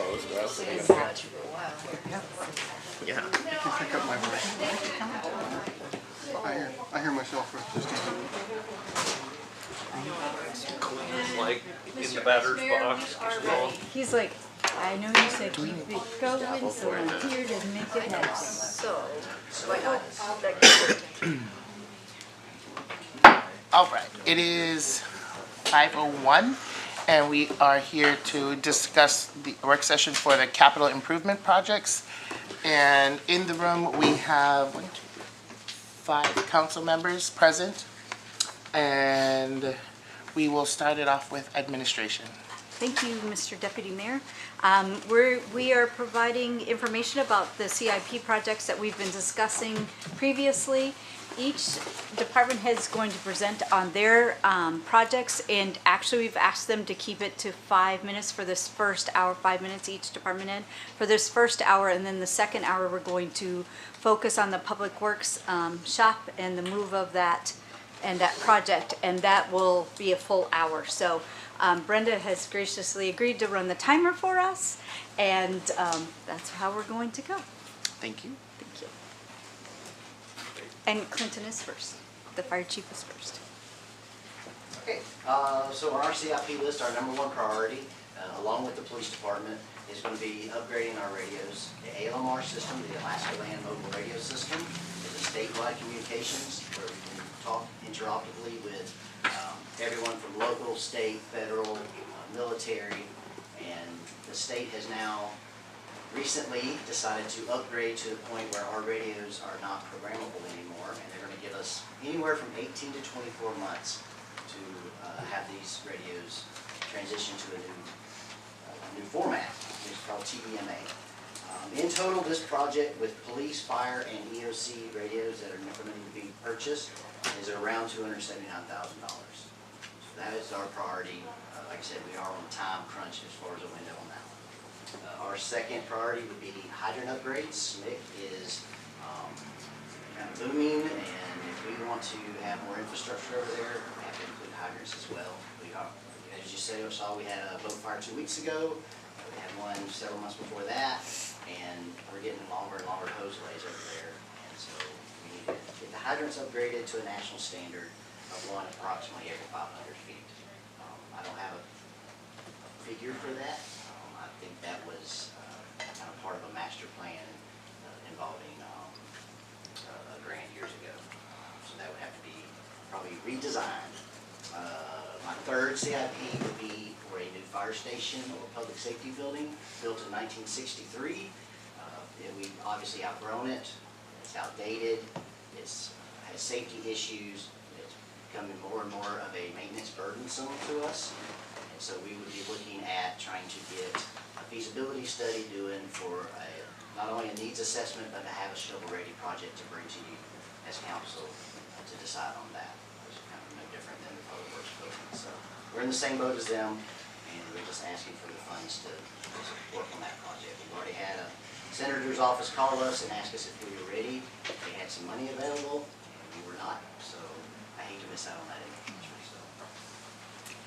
closed, or else It's they're been gonna. such for a while. Yeah. Pick up my voice. I hear myself just It's like in the batter's box. He's like, I know you said keep it going, so I'm here to make it happen. So, why not? All right, it is 5:01, and we are here to discuss the work session for the capital improvement projects. And in the room, we have 5 council members present, and we will start it off with administration. Thank you, Mr. Deputy Mayor. We are providing information about the CIP projects that we've been discussing previously. Each department head is going to present on their projects, and actually we've asked them to keep it to 5 minutes for this first hour, 5 minutes each department head for this first hour, and then the second hour we're going to focus on the Public Works shop and the move of that and that project, and that will be a full hour. So Brenda has graciously agreed to run the timer for us, and that's how we're going to go. Thank you. Thank you. And Clinton is first. The fire chief is first. Okay, so on our CIP list, our number 1 priority, along with the police department, is going to be upgrading our radios. The ALMR system, the Alaska Land Mobile Radio System, is a statewide communications where we can talk interoperatively with everyone from local, state, federal, military, and the state has now recently decided to upgrade to the point where our radios are not programmable anymore, and they're going to give us anywhere from 18 to 24 months to have these radios transition to a new format. It's called TVMA. In total, this project with police, fire, and EOC radios that are going to be purchased is around $279,000. So that is our priority. Like I said, we are on a time crunch as far as a window on that one. Our second priority would be hydrant upgrades. SMIC is kind of booming, and if we want to have more infrastructure over there, we have to include hydrants as well. We are, as you saw, we had a boat fire 2 weeks ago. We had one several months before that, and we're getting longer and longer hoselays over there. And so we need to get the hydrants upgraded to a national standard of one approximately every 500 feet. I don't have a figure for that. I think that was kind of part of a master plan involving a grant years ago. So that would have to be probably redesigned. My third CIP would be for a new fire station or public safety building built in 1963. We've obviously outgrown it. It's outdated. It has safety issues. It's becoming more and more of a maintenance burdensome to us. And so we would be looking at trying to get a feasibility study doing for not only a needs assessment, but to have a shovel-ready project to bring to you as council to decide on that. It's kind of no different than the Public Works building. So we're in the same boat as them, and we're just asking for the funds to work on that project. We've already had a senator's office call us and ask us if we were ready. They had some money available, and we were not. So I hate to miss out on that in the future. So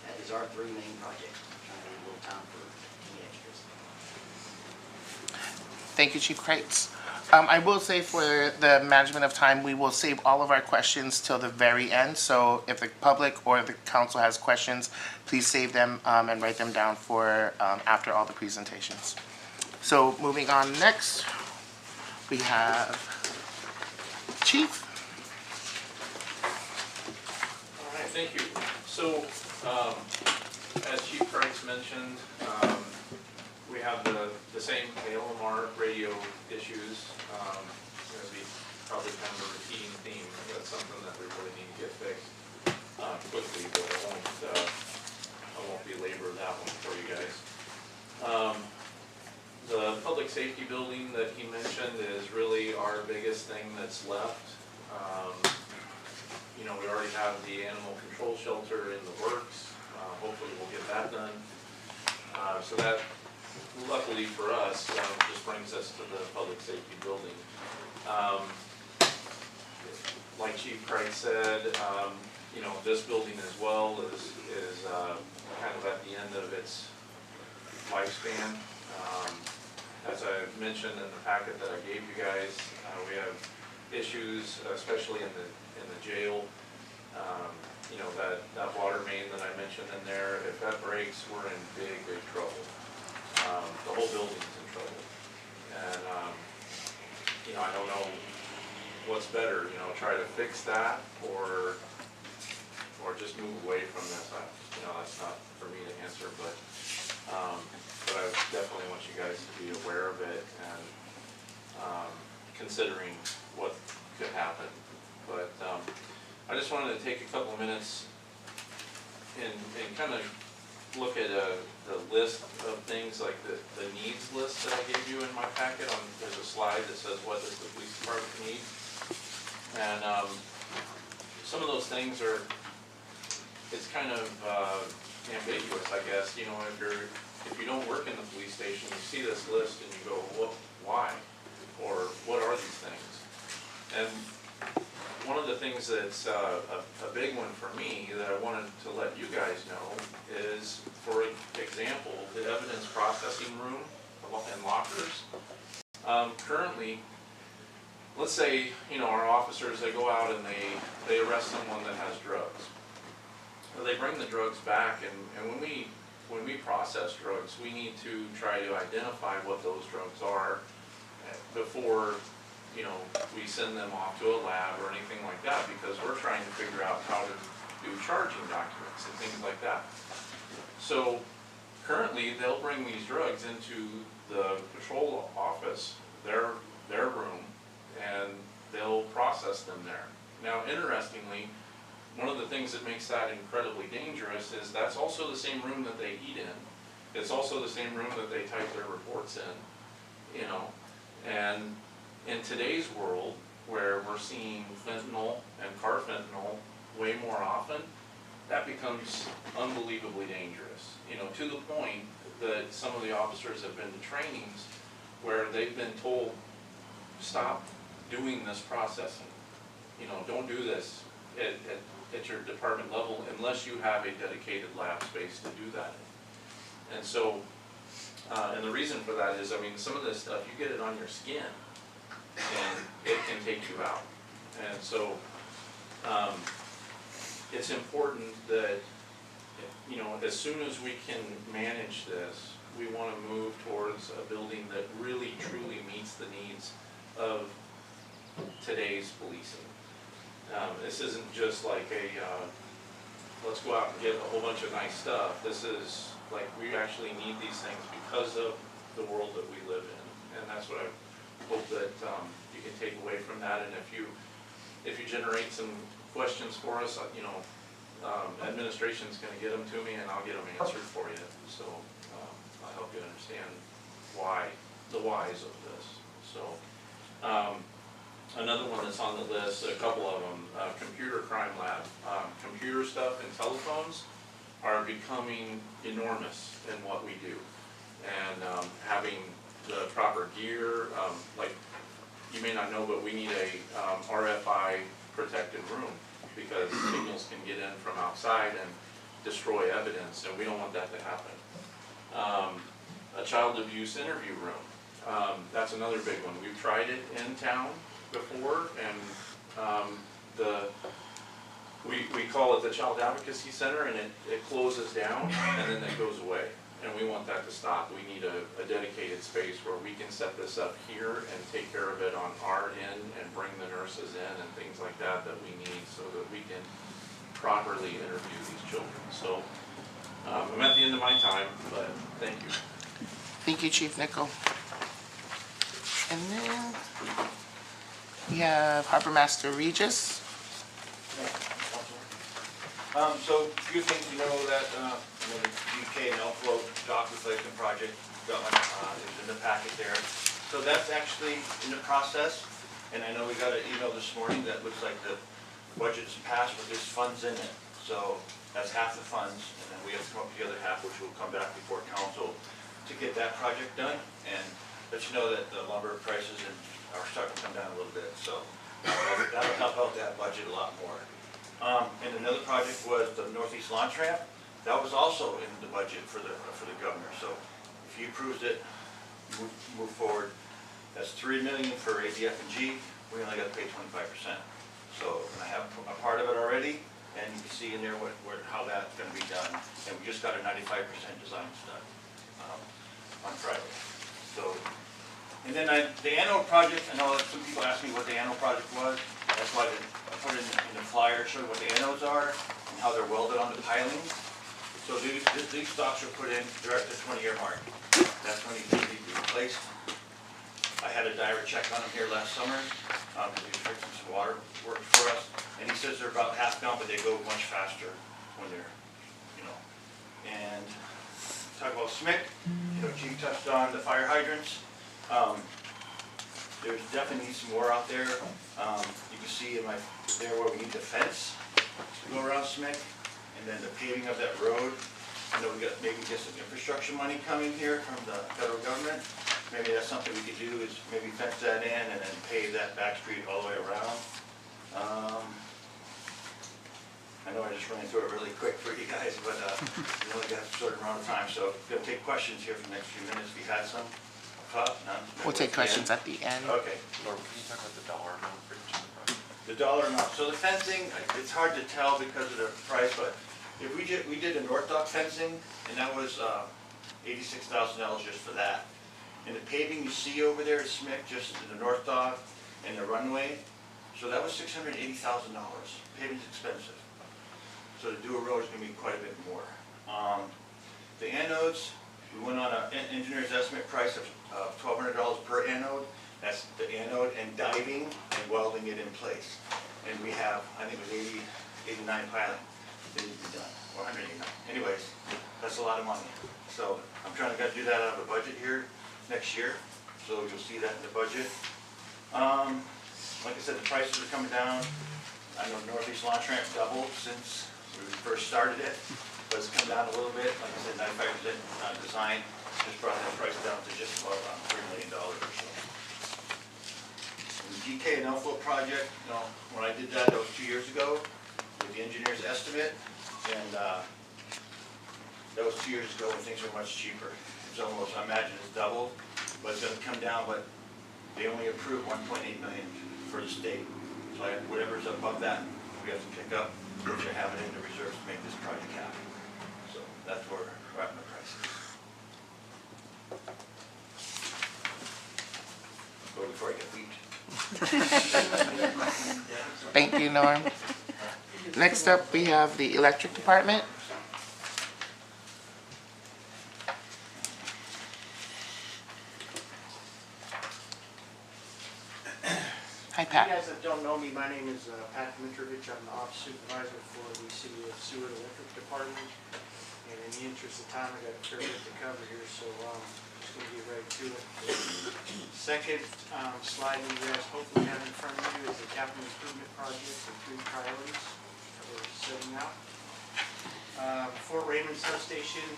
that is our 3 main projects. I'm trying to leave a little time for any extras. Thank you, Chief Kreitz. I will say for the management of time, we will save all of our questions till the very end. So if the public or the council has questions, please save them and write them down for after all the presentations. So moving on next, we have Chief. All right, thank you. So, as Chief Kreitz mentioned, we have the same ALMR radio issues. It's going to be probably kind of a repeating theme. That's something that we really need to get fixed quickly, but I won't belabor that one for you guys. The public safety building that he mentioned is really our biggest thing that's left. You know, we already have the animal control shelter in the works. Hopefully we'll get that done. So that, luckily for us, just brings us to the public safety building. Like Chief Kreitz said, you know, this building as well is kind of at the end of its lifespan. As I mentioned in the packet that I gave you guys, we have issues, especially in the jail. You know, that water main that I mentioned in there, if that breaks, we're in big, big trouble. The whole building's in trouble. And, you know, I don't know what's better, you know, try to fix that or just move away from this. You know, that's not for me to answer, but I definitely want you guys to be aware of it and considering what could happen. But I just wanted to take a couple of minutes and kind of look at the list of things, like the needs list that I gave you in my packet. There's a slide that says what does the police department need, and some of those things are, it's kind of ambiguous, I guess. You know, if you don't work in the police station, you see this list and you go, well, why? Or what are these things? And one of the things that's a big one for me that I wanted to let you guys know is, for example, the evidence processing room and lockers. Currently, let's say, you know, our officers, they go out and they arrest someone that has drugs. Well, they bring the drugs back, and when we process drugs, we need to try to identify what those drugs are before, you know, we send them off to a lab or anything like that, because we're trying to figure out how to do charging documents and things like that. So currently, they'll bring these drugs into the patrol office, their room, and they'll process them there. Now, interestingly, one of the things that makes that incredibly dangerous is that's also the same room that they eat in. It's also the same room that they type their reports in, you know. And in today's world, where we're seeing fentanyl and carfentanil way more often, that becomes unbelievably dangerous. You know, to the point that some of the officers have been to trainings where they've been told, stop doing this processing. You know, don't do this at your department level unless you have a dedicated lab space to do that in. And so, and the reason for that is, I mean, some of this stuff, you get it on your skin and it can take you out. And so, it's important that, you know, as soon as we can manage this, we want to move towards a building that really truly meets the needs of today's policing. This isn't just like let's go out and get a whole bunch of nice stuff. This is like, we actually need these things because of the world that we live in. And that's what I hope that you can take away from that. And if you generate some questions for us, you know, administration's going to get them to me and I'll get them answered for you. So I'll help you understand the whys of this. So another one that's on the list, a couple of them, computer crime lab. Computer stuff and telephones are becoming enormous in what we do. And having the proper gear, like you may not know, but we need a RFI protected room because signals can get in from outside and destroy evidence, and we don't want that to happen. A child abuse interview room, that's another big one. We've tried it in town before, and we call it the Child Advocacy Center, and it closes down and then it goes away. And we want that to stop. We need a dedicated space where we can set this up here and take care of it on our end and bring the nurses in and things like that we need so that we can properly interview these children. So I'm at the end of my time, but thank you. Thank you, Chief Nickel. And then we have Harbor Master Regis. So a few things you know that the UK and Elflow dock replacement project got is in the packet there. So that's actually in the process, and I know we got an email this morning that looks like the budget's passed, but there's funds in it. So that's half the funds, and then we have to come up with the other half, which will come back before council to get that project done, and let you know that the lumber prices are starting to come down a little bit. So that'll help out that budget a lot more. And another project was the Northeast Launch Ramp. That was also in the budget for the governor. So if he approves it, move forward. That's $3 million for ADF and G. We only got to pay 25%. So I have a part of it already, and you can see in there how that's going to be done. And we just got a 95% design done on Friday. So, and then the Anode Project, I know that some people ask me what the Anode Project was. That's why I put it in the flyer, showing what the anodes are and how they're welded on the pilings. So these stocks are put in, they're at the 20-year mark. That's when they need to be replaced. I had a diver check on them here last summer, because he was fixing some water work for us, and he says they're about half gone, but they go much faster when they're, you know. And talk about SMIC, you know, Chief touched on the fire hydrants. There's definitely needs some more out there. You can see in there where we need the fence to go around SMIC, and then the paving of that road. I know we got maybe get some infrastructure money coming here from the federal government. Maybe that's something we could do, is maybe fence that in and then pave that back street all the way around. I know I just ran through it really quick for you guys, but we only got a certain amount of time, so I'm going to take questions here for the next few minutes if you had some. None? We'll take questions at the end. Okay. Laura, can you talk about the dollar amount for each of the projects? The dollar amount. So the fencing, it's hard to tell because of the price, but if we did a north dock fencing, and that was $86,000 just for that. And the paving you see over there is SMIC, just in the north dock and the runway. So that was $680,000. Paving's expensive. So to do a road is going to be quite a bit more. The anodes, we went on an engineer's estimate price of $1,200 per anode. That's the anode and diving and welding it in place. And we have, I think it was 89 piling that need to be done, or 189. Anyways, that's a lot of money. So I'm trying to do that out of the budget here next year. So you'll see that in the budget. Like I said, the prices are coming down. I know Northeast Launch Ramp doubled since we first started it, but it's come down a little bit. Like I said, 95% design just brought that price down to just about $3 million or so. The GK and Outflow project, you know, when I did that was 2 years ago with the engineer's estimate, and that was 2 years ago when things were much cheaper. It's almost, I imagine it's doubled, but it's going to come down, but they only approved $1.8 million for the state. So whatever's above that, we have to pick up, which I have it in the reserves to make this project happen. So that's where we're at in the prices. Go before I get beat. Thank you, Norm. Next up, we have the electric department. Hi, You Pat. guys that don't know me, my name is Pat Dmitrovich. I'm the office supervisor for the City of Stewart Electric Department. And in the interest of time, I got a fair bit to cover here, so I'm just going to get right to it. Second slide you guys hopefully have in front of you is the capital improvement project and 3 priorities that we're setting out. Fort Raymond Substation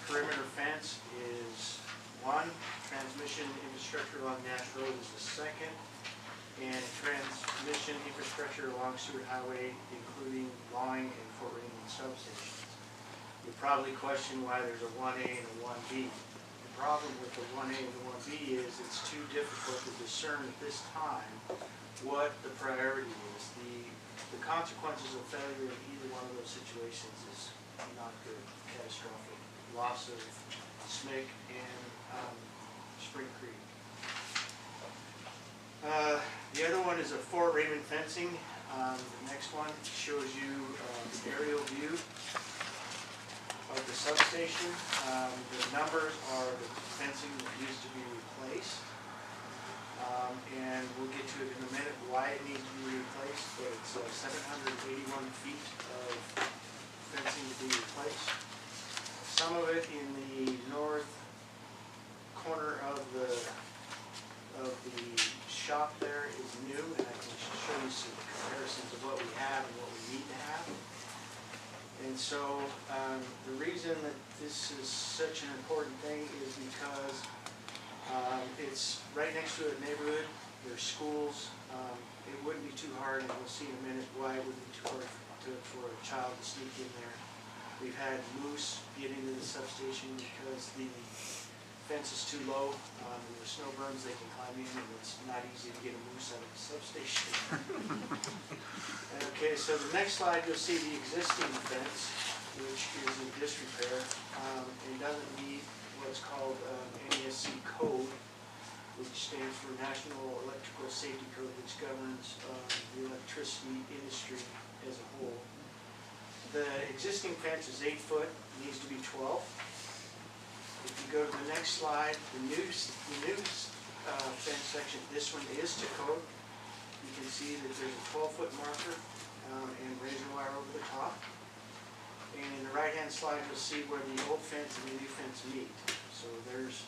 perimeter fence is 1. Transmission infrastructure along Nash Road is the 2nd. And transmission infrastructure along Stewart Highway, including Lawing and Fort Raymond substations. You probably question why there's a 1A and a 1B. The problem with the 1A and the 1B is it's too difficult to discern at this time what the priority is. The consequences of failure in either one of those situations is not good, catastrophic. Loss of SMIC and Spring Creek. The other one is a Fort Raymond fencing. The next one shows you the aerial view of the substation. The numbers are the fencing that used to be replaced. And we'll get to it in a minute why it needs to be replaced, but it's 781 feet of fencing to be replaced. Some of it in the north corner of the shop there is new, and I can show you some comparisons of what we have and what we need to have. And so the reason that this is such an important thing is because it's right next to a neighborhood. There's schools. It wouldn't be too hard, and we'll see in a minute why it wouldn't be too hard for a child to sneak in there. We've had moose get into the substation because the fence is too low. When the snow burns, they can climb in, and it's not easy to get a moose out of the substation. Okay, so the next slide, you'll see the existing fence, which is in disrepair, and doesn't meet what's called NESC code, which stands for National Electrical Safety Code, which governs the electricity industry as a whole. The existing fence is 8 foot, needs to be 12. If you go to the next slide, the new fence section, this one is to code. You can see that there's a 12-foot marker and razor wire over the top. And in the right-hand slide, you'll see where the old fence and the new fence meet. So there's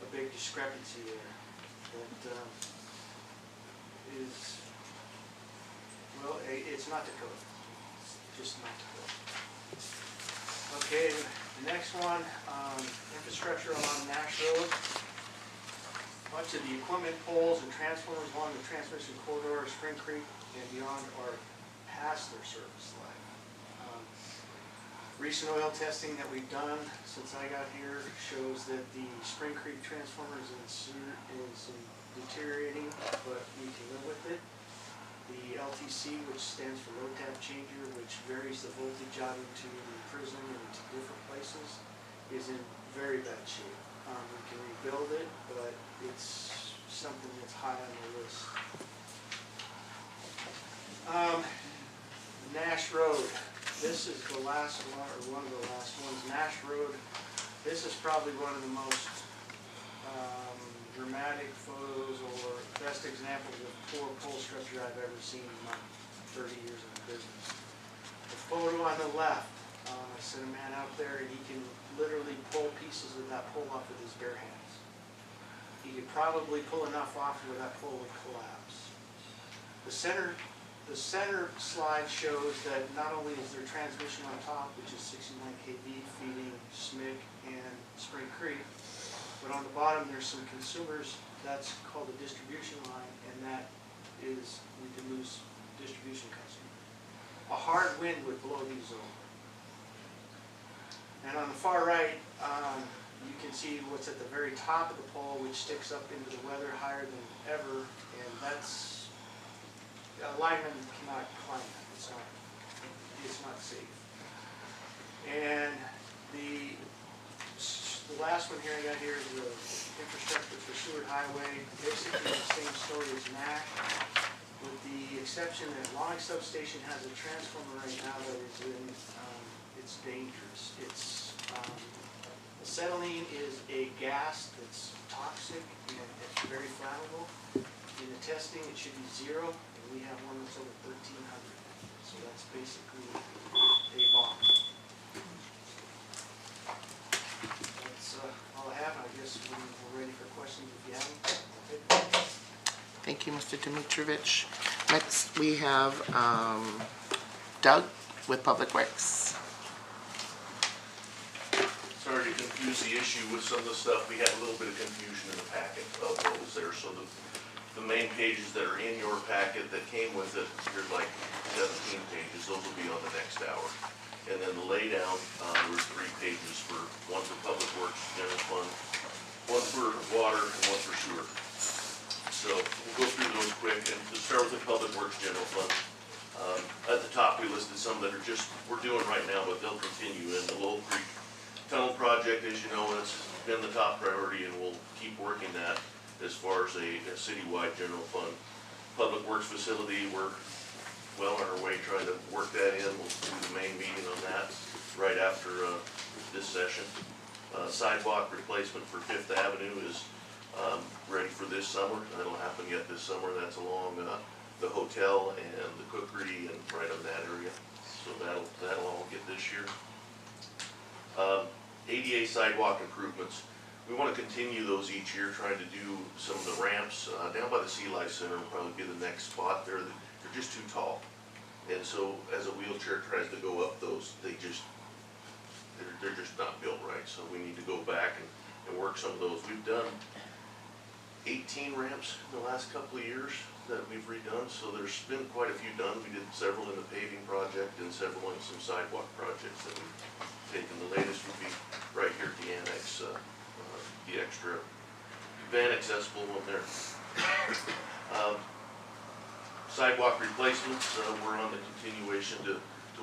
a big discrepancy there that is, well, it's not to code. It's just not to code. Okay, the next one, infrastructure along Nash Road. Much of the equipment poles and transformers along the transmission corridor of Spring Creek and beyond are past their service life. Recent oil testing that we've done since I got here shows that the Spring Creek transformer is deteriorating, but we can live with it. The LTC, which stands for low tap changer, which varies the voltage out into the prison and into different places, is in very bad shape. We can rebuild it, but it's something that's high on the list. Nash Road. This is the last one, or one of the last ones. Nash Road. This is probably one of the most dramatic photos or best examples of poor pole structure I've ever seen in my 30 years in the business. The photo on the left, I sent a man out there and he can literally pull pieces of that pole off with his bare hands. He could probably pull enough off where that pole would collapse. The center slide shows that not only is there transmission on top, which is 69 kV feeding SMIC and Spring Creek, but on the bottom there's some consumers. That's called a distribution line, and that is, we can lose distribution customers. A hard wind would blow these over. And on the far right, you can see what's at the very top of the pole, which sticks up into the weather higher than ever, and that's, a lineman cannot climb that. It's not safe. And the last one here I got here is the infrastructure for Stewart Highway. Basically the same story as Nash, with the exception that Long Substation has a transformer right now that is in, it's dangerous. It's, acetylene is a gas that's toxic and it's very flammable. In the testing it should be 0, and we have one that's over 1,300. So that's basically a bomb. All I have. I guess we're ready for questions if you have them. Okay. Thank you, Mr. Dimitrovich. Next, we have Doug with Public Works. Sorry to confuse the issue with some of the stuff. We had a little bit of confusion in the packet of what was there. So the main pages that are in your packet that came with it, there's like 17 pages. Those will be on the next hour. And then the laydown, there were 3 pages for one for Public Works General Fund, one for water, and one for sewer. So we'll go through those quick. And to start with the Public Works General Fund, at the top we listed some that are just, we're doing right now, but they'll continue. In the Lowell Creek Tunnel Project, as you know, it's been the top priority, and we'll keep working that as far as a citywide general fund. Public Works Facility, we're well on our way trying to work that in. We'll do the main meeting on that right after this session. Sidewalk replacement for 5th Avenue is ready for this summer. That'll happen yet this summer. That's along the hotel and the cookery and right on that area. So that'll all get this year. ADA sidewalk improvements. We want to continue those each year, trying to do some of the ramps down by the Sea Life Center will probably be the next spot there. They're just too tall. And so as a wheelchair tries to go up those, they're just not built right. So we need to go back and work some of those. We've done 18 ramps in the last couple of years that we've redone. So there's been quite a few done. We did several in the paving project and several in some sidewalk projects that we've taken. The latest would be right here at the annex the extra van accessible when they're sidewalk replacements. We're on the continuation to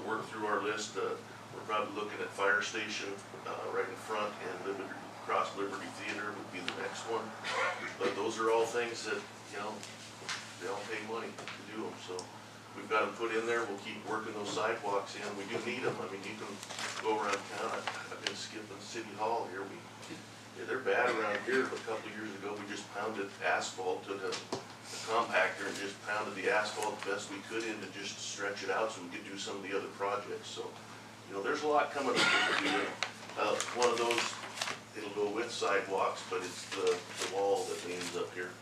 work through our list. We're probably looking at fire station right in front, and across Liberty Theater would be the next one. But those are all things that, you know, they all pay money to do them. So we've got them put in there. We'll keep working those sidewalks in. We do need them. I mean, you can go around town. I've been skipping City Hall here. They're bad around here. A couple of years ago, we just pounded asphalt to the compactor and just pounded the asphalt the best we could in to just stretch it out so we could do some of the other projects. So, you know, there's a lot coming up to do. One of those, it'll go with sidewalks, but it's the wall that leans up here.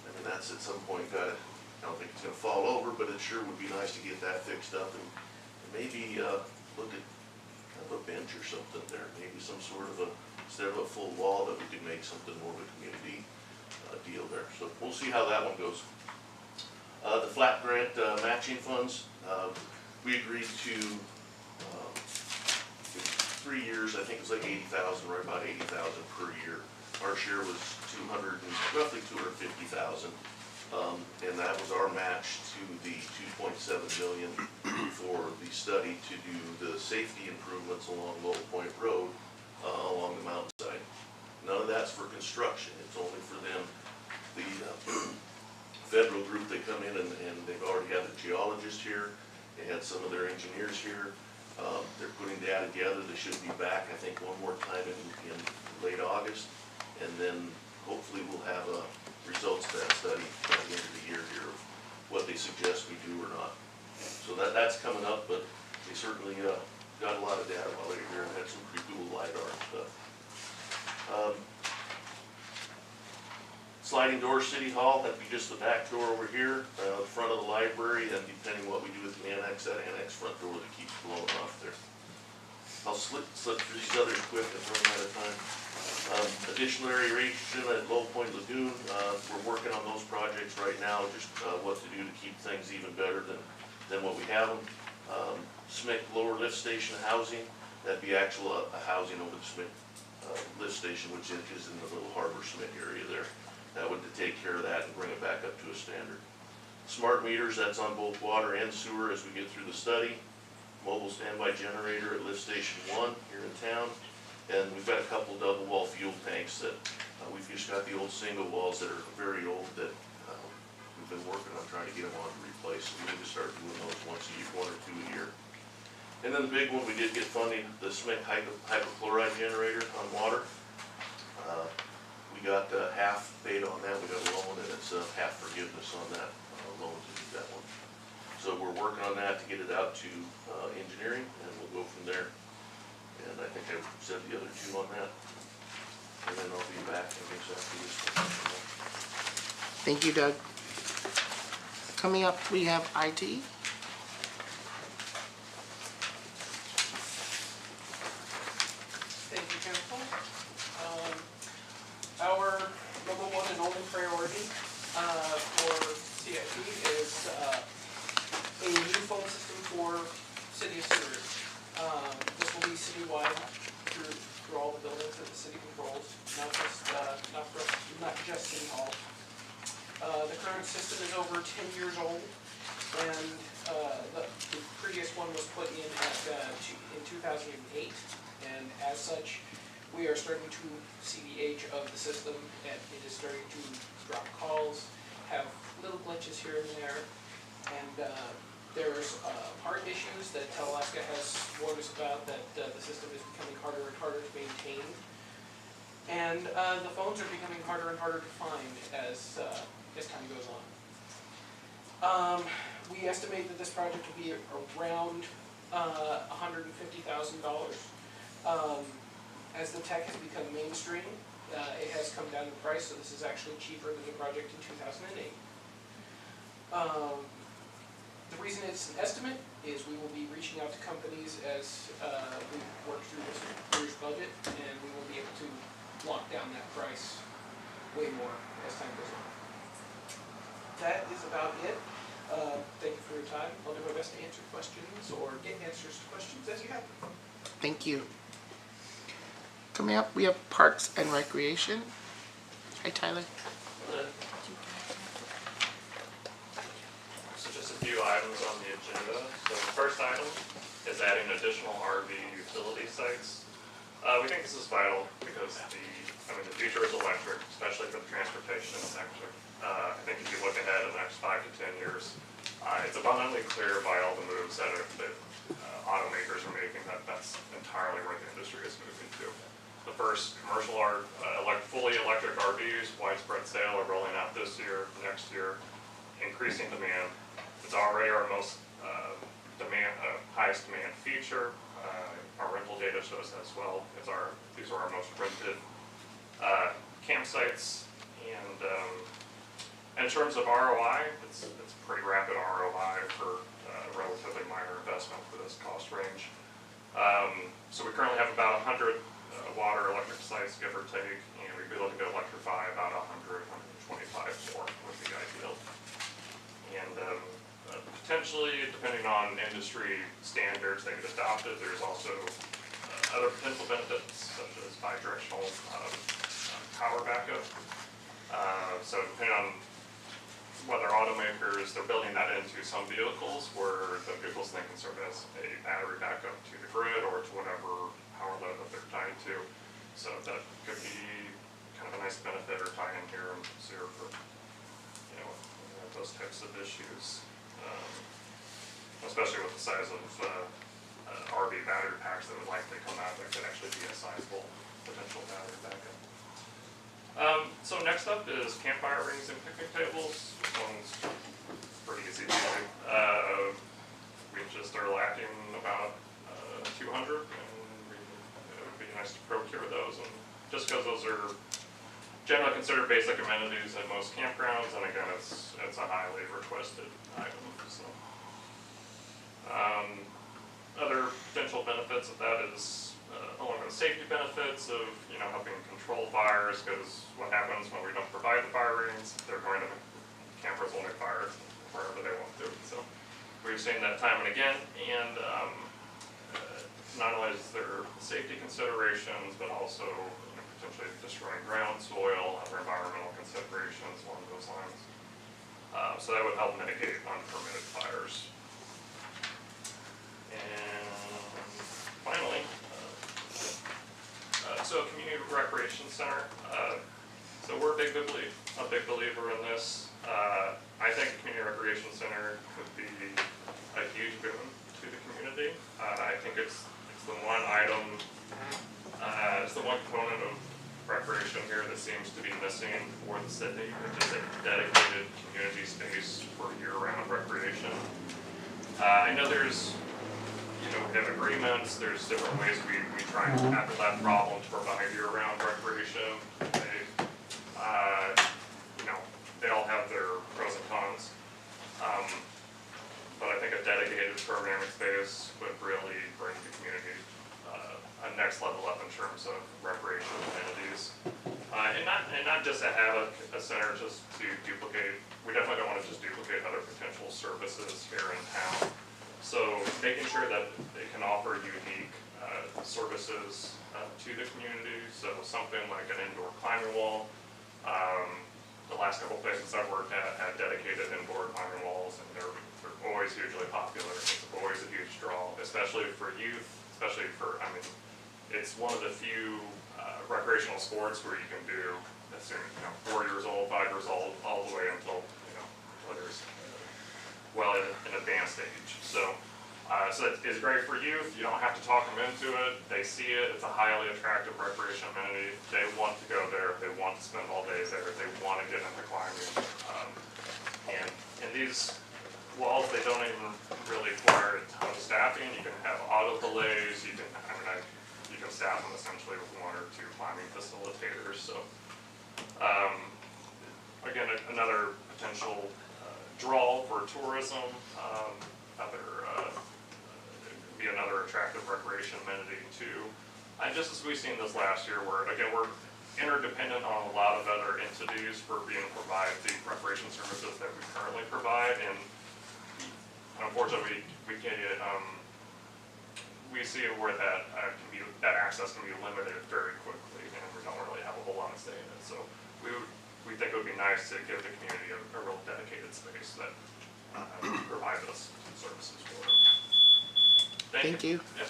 I mean, that's at some point got it. I don't think it's gonna fall over, but it sure would be nice to get that fixed up and maybe look at kind of a bench or something there. Maybe some sort of instead of a full wall, that we could make something more of a community deal there. So we'll see how that one goes. The flat grant matching funds, we agreed to 3 years. I think it was like 80,000, right about 80,000 per year. Our share was roughly 250,000, and that was our match to the 2.7 million for the study to do the safety improvements along Lowell Point Road along the mountainside. None of that's for construction. It's only for them. The federal group, they come in and they've already had the geologist here. They had some of their engineers here. They're putting data together. They should be back, I think, one more time in late August. And then hopefully we'll have results of that study by the end of the year here of what they suggest we do or not. So that's coming up, but they certainly got a lot of data while they were here and had some pretty cool LiDAR and stuff. Sliding door City Hall, that'd be just the back door over here, the front of the library, and depending what we do with the annex, that annex front door that keeps blowing off there. I'll slip through these others quick and run out of time. Additional aeration at Low Point Lagoon, we're working on those projects right now, just what to do to keep things even better than what we have them. Smith Lower Lift Station housing, that'd be actual a housing over the Smith lift station, which is in the little Harbor Smith area there. That would take care of that and bring it back up to a standard. Smart meters, that's on both water and sewer as we get through the study. Mobile standby generator at Lift Station 1 here in town. And we've got a couple double wall fuel tanks that we've just got the old single walls that are very old that we've been working on trying to get them on to replace. So we need to start doing those once a year, 1 or 2 a year. And then the big one, we did get funding, the Smith hypochlorite generator on water. We got half paid on that. We got a loan, and it's half forgiveness on that loan to do that one. So we're working on that to get it out to engineering, and we'll go from there. And I think I've said the other two on that. And then I'll be back, I guess, after this one. Thank you, Doug. Coming up, we have IT. Thank you, Council. Our number one and only priority for CIP is a new phone system for City of Stewart. This will be citywide through all the buildings that the city controls, not just City Hall. The current system is over 10 years old, and the previous one was put in in 2008, and as such, we are starting to see the age of the system, and it is starting to drop calls, have little glitches here and there, and there's part issues that Telealaska has warned us about, that the system is becoming harder and harder to maintain, and the phones are becoming harder and harder to find as time goes on. We estimate that this project will be around $150,000. As the tech has become mainstream, it has come down in price, so this is actually cheaper than the project in 2008. The reason it's an estimate is we will be reaching out to companies as we work through this year's budget, and we will be able to lock down that price way more as time goes on. That is about it. Thank you for your time. I'll do my best to answer questions or get answers to questions as you have them. Thank you. coming up, we have Parks and Recreation. Hi, Tyler. So just a few items on the agenda. So the first item is adding additional RV utility sites. We think this is vital because the future is electric, especially for the transportation sector. I think if you look ahead in the next 5 to 10 years, it's abundantly clear by all the moves that automakers are making that that's entirely where the industry is moving to. The first commercial fully electric RVs, widespread sale, are rolling out this year, next year, increasing demand. It's already our most highest demand feature. Our rental data shows as well. These are our most rented campsites, and in terms of ROI, it's pretty rapid ROI for a relatively minor investment for this cost range. So we currently have about 100 water electric sites, give or take, and we'd be looking to electrify about 100, 125 more would be ideal. And potentially, depending on industry standards that get adopted, there's also other potential benefits such as bidirectional power backup. So depending on whether automakers, they're building that into some vehicles where the vehicles then can serve as a battery backup to the grid or to whatever power load that they're tied to. So that could be kind of a nice benefit or tie in here and consider for those types of issues. Especially with the size of RV battery packs that would likely come out, there could actually be a sizable potential battery backup. So next up is campfire rings and picnic tables. This one's pretty easy to do. We just are lacking about 200, and it would be nice to procure those. And just because those are generally considered basic amenities at most campgrounds, and again, it's a highly requested item. So, other potential benefits of that is along with the safety benefits of helping control fires, because what happens when we don't provide the fire rings, they're going to campers will make fires wherever they want to. So we've seen that time and again, and not only is there safety considerations, but also potentially destroying ground, soil, other environmental considerations along those lines. So that would help mitigate unpermitted fires. And finally, so a community recreation center. So we're a big believer in this. I think a community recreation center could be a huge boon to the community. I think it's the one item, it's the one component of recreation here that seems to be missing for the city, which is a dedicated community space for year-round recreation. I know there's we have agreements, there's different ways we try and tackle that problem to provide year-round recreation. They all have their pros and cons. But I think a dedicated programming space would really bring the community a next level up in terms of recreational amenities. And not just to have a center just to duplicate, we definitely don't want to just duplicate other potential services here in town. So making sure that they can offer unique services to the community. So something like an indoor climbing wall. The last couple places I've worked at had dedicated indoor climbing walls, and they're always hugely popular. It's always a huge draw, especially for youth, it's one of the few recreational sports where you can do as soon as 4 years old, 5 years old, all the way until there's well in an advanced age. So it's great for youth. You don't have to talk them into it. They see it. It's a highly attractive recreation amenity. They want to go there. They want to spend all day there. They want to get into climbing. And these walls, they don't even really require a ton of staffing. You can have auto delays. You can staff them essentially with 1 or 2 climbing facilitators. So again, another potential draw for tourism. Be another attractive recreation amenity too. And just as we've seen this last year, where again we're interdependent on a lot of other entities for being able to provide the recreation services that we currently provide, and unfortunately we we see where that that access can be limited very quickly, and we don't really have a whole lot of say in it. So we think it would be nice to give the community a real dedicated space that provide those services for them. Thank you. Yeah.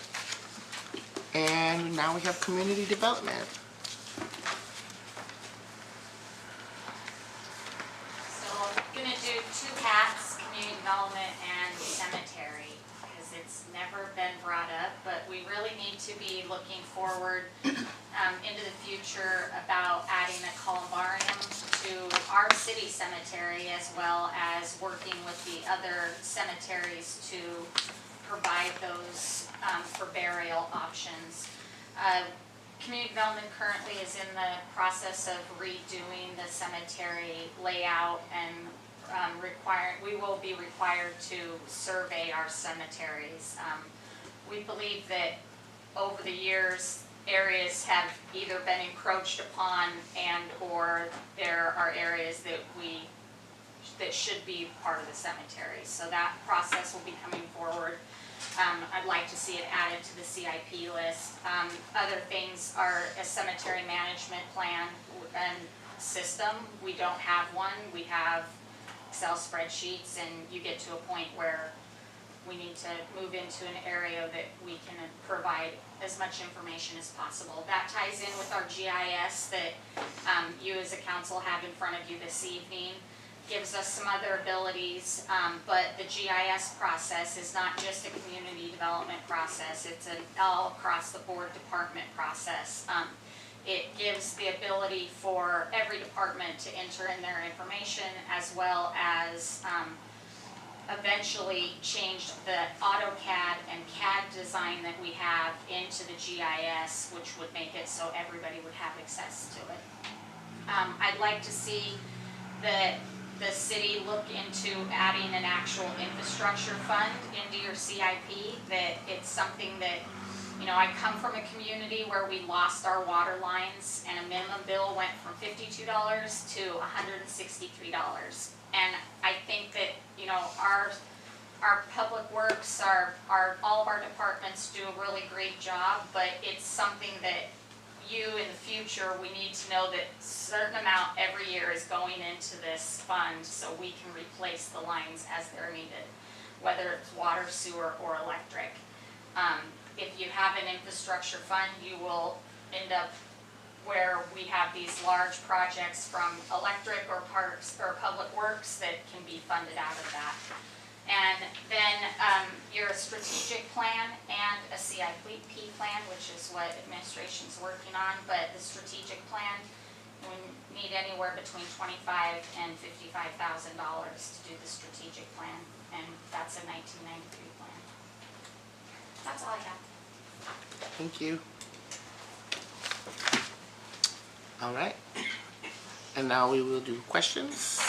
And now we have community development. So I'm gonna do two hats, community development and cemetery, because it's never been brought up, but we really need to be looking forward into the future about adding a columbarium to our city cemetery, as well as working with the other cemeteries to provide those for burial options. Community development currently is in the process of redoing the cemetery layout, and we will be required to survey our cemeteries. We believe that over the years, areas have either been encroached upon and or there are areas that should be part of the cemetery. So that process will be coming forward. I'd like to see it added to the CIP list. Other things are a cemetery management plan and system. We don't have one. We have Excel spreadsheets, and you get to a point where we need to move into an area that we can provide as much information as possible. That ties in with our GIS that you as a council have in front of you this evening. Gives us some other abilities, but the GIS process is not just a community development process, it's an all across the board department process. It gives the ability for every department to enter in their information, as well as eventually change the AutoCAD and CAD design that we have into the GIS, which would make it so everybody would have access to it. I'd like to see the city look into adding an actual infrastructure fund into your CIP, that it's something that, you know, I come from a community where we lost our water lines and a minimum bill went from $52 to $163. And I think that, you know, our public works, all of our departments do a really great job, but it's something that you in the future, we need to know that a certain amount every year is going into this fund so we can replace the lines as they're needed, whether it's water, sewer, or electric. If you have an infrastructure fund, you will end up where we have these large projects from electric or parks or public works that can be funded out of that. And then your strategic plan and a CIP plan, which is what administration's working on, but the strategic plan, we need anywhere between $25,000 and $55,000 to do the strategic plan, and that's a 1993 plan. That's all I have. Thank you. All right. And now we will do questions.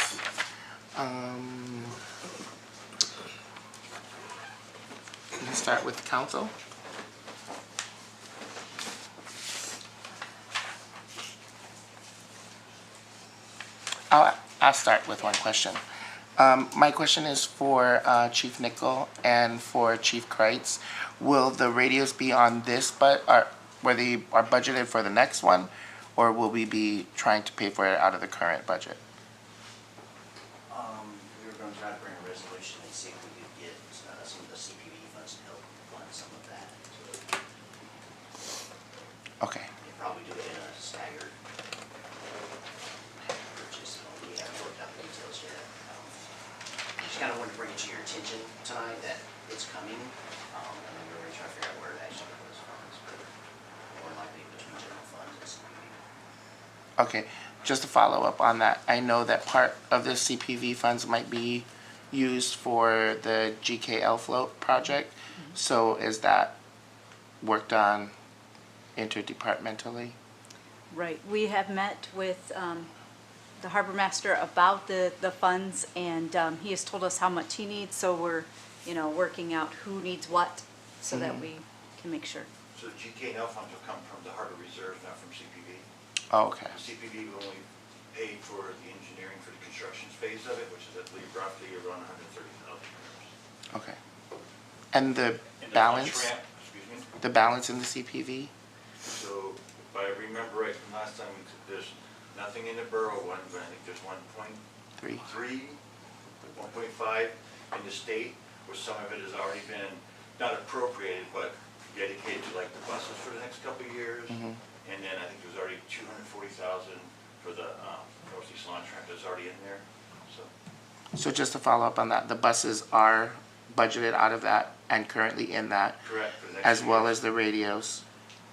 Let's start with the council. I'll start with one question. My question is for Chief Nickel and for Chief Kreitz. Will the radios be on this, but were they are budgeted for the next one, or will we be trying to pay for it out of the current budget? We were going to try to bring a resolution and see if we could get some of the CPV funds to help fund some of that. Okay. We'd probably do it in a staggered purchase. We haven't worked out the details yet. Just kind of wanted to bring it to your attention tonight that it's coming, and then we're going to try to figure out where it actually goes funds, but more likely between general funds and CPV. Okay, just to follow up on that, I know that part of the CPV funds might be used for the GKL float project. So is that worked on interdepartmentally? Right, we have met with the harbor master about the funds, and he has told us how much he needs, so we're, you know, working out who needs what so that we can make sure. So the GK&L funds will come from the harbor reserve, not from CPV. Oh, okay. CPV will only pay for the engineering for the construction phase of it, which is, I believe, roughly around $130,000. Okay. And the balance? the balance in the CPV? So if I remember right from last time, there's nothing in the borough one, but I think there's 1.3, 1.5 in the state, where some of it has already been not appropriated, but dedicated to like the buses for the next couple of years. And then I think there's already 240,000 for the Northeast Lawn Track that's already in there, so. So just to follow up on that, the buses are budgeted out of that and currently in that, Correct. For the next as 2 well years. as the radios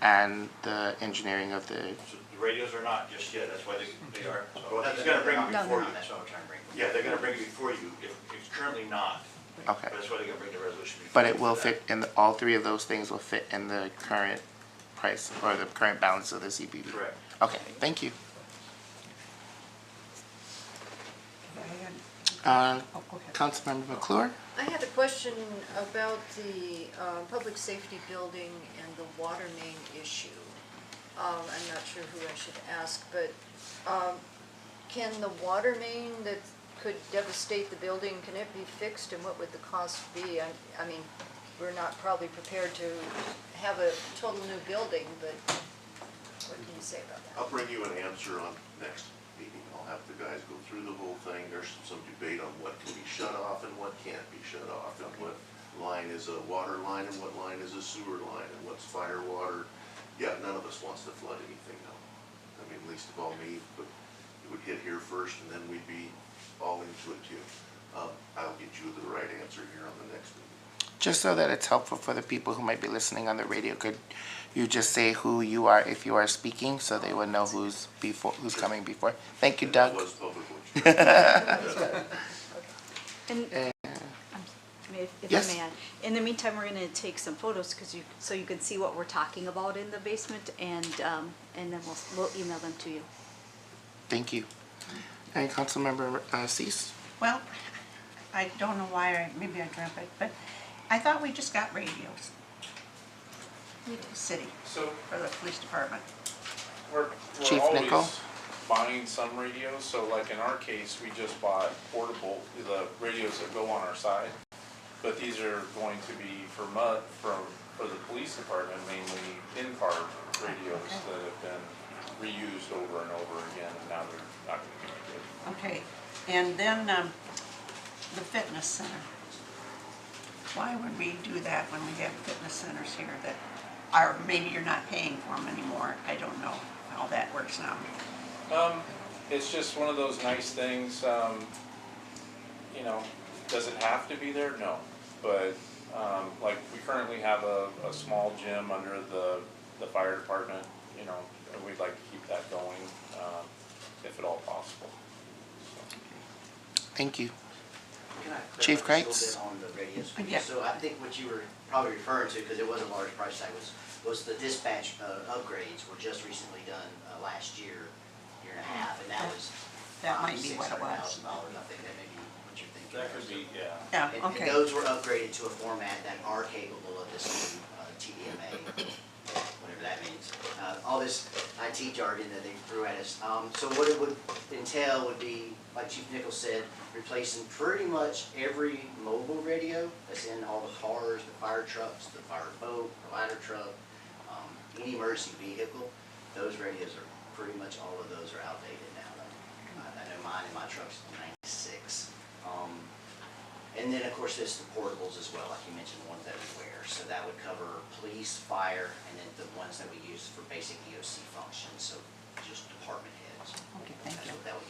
and the engineering of the, So the radios are not just yet, that's why they are. Well, No, he's gonna bring it no, before no. you. That's what we're trying to bring. Yeah, they're gonna bring it before you, if it's currently not. okay. But that's why they're gonna bring the resolution before. But it you will for that. fit in, all three of those things will fit in the current price or the current balance of the CPV? Correct. Okay, thank you. Oh, go ahead. Councilmember McClure? I had a question about the public safety building and the water main issue. I'm not sure who I should ask, but can the water main that could devastate the building, can it be fixed, and what would the cost be? I mean, we're not probably prepared to have a total new building, but what can you say about that? I'll bring you an answer on next meeting. I'll have the guys go through the whole thing. There's some debate on what can be shut off and what can't be shut off, and what line is a water line and what line is a sewer line, and what's fire water. Yeah, none of us wants to flood anything now. I mean, least of all me, but it would hit here first and then we'd be all into it too. I'll get you the right answer here on the next meeting. Just so that it's helpful for the people who might be listening on the radio, could you just say who you are if you are speaking, so they would know who's coming before? Thank you, Doug. That was public works. And, if Yes. I may add, in the meantime, we're gonna take some photos, so you can see what we're talking about in the basement, and then we'll email them to you. Thank you. And Councilmember Cease? Well, I don't know why, maybe I dreamt it, but I thought we just got radios. City, So for the police department. we're Chief Nickel? always buying some radios, so like in our case, we just bought portable, the radios that go on our side. But these are going to be for the police department, mainly in-car radios that have been reused over and over again, and now they're not gonna be good. Okay, and then the fitness center. Why would we do that when we have fitness centers here that are, maybe you're not paying for them anymore? I don't know how that works now. It's just one of those nice things, you know, does it have to be there? No. But, like, we currently have a small gym under the fire department, you know, and we'd like to keep that going, if at all possible. Thank you. Can I Chief clarify Kreitz? just a little bit on the radios? Yeah. So I think what you were probably referring to, because it was a large price tag, was the dispatch upgrades were just recently done last year and a half, and that was That might be what it was. $600,000. I think that may be what you're thinking. That could be, yeah. Yeah, And okay. those were upgraded to a format that are capable of this new TDMA, whatever that means. All this IT jargon that they threw at us. So what it would entail would be, like Chief Nichols said, replacing pretty much every mobile radio that's in all the cars, the fire trucks, the fire boat, the ladder truck, any emergency vehicle. Those radios are pretty much, all of those are outdated now. I know mine and my truck's 96. And then, of course, there's the portables as well, like you mentioned, the ones that we wear. So that would cover police, fire, and then the ones that we use for basic EOC functions, so just department heads. Okay, thank That's you. what that would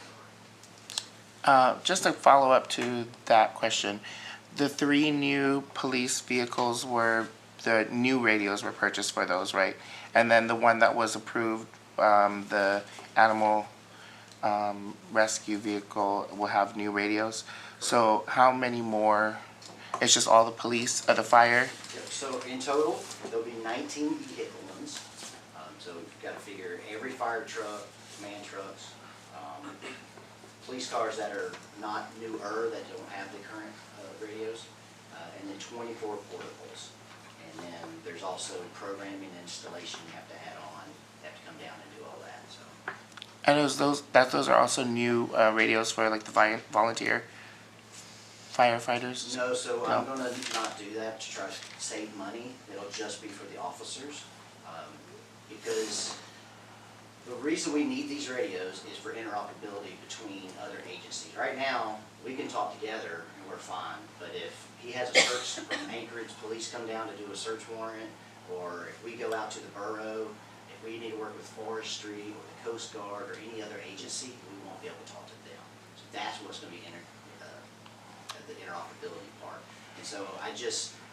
cover. Just a follow-up to that question. The 3 new police vehicles the new radios were purchased for those, right? And then the one that was approved, the animal rescue vehicle will have new radios. So how many more? It's just all the police or the fire? Yep, so in total, there'll be 19 vehicle ones. So you've got to figure every fire truck, command trucks, police cars that are not newer, that don't have the current radios, and then 24 portables. And then there's also programming and installation you have to add on. You have to come down and do all that, so. And those are also new radios for like the volunteer firefighters? No, so I'm No. gonna not do that to try to save money. It'll just be for the officers. Because the reason we need these radios is for interoperability between other agencies. Right now, we can talk together and we're fine, but if he has a search from Anchorage, police come down to do a search warrant, or if we go out to the borough, if we need to work with forestry or the Coast Guard or any other agency, we won't be able to talk to them. So that's what's gonna be the interoperability part. And so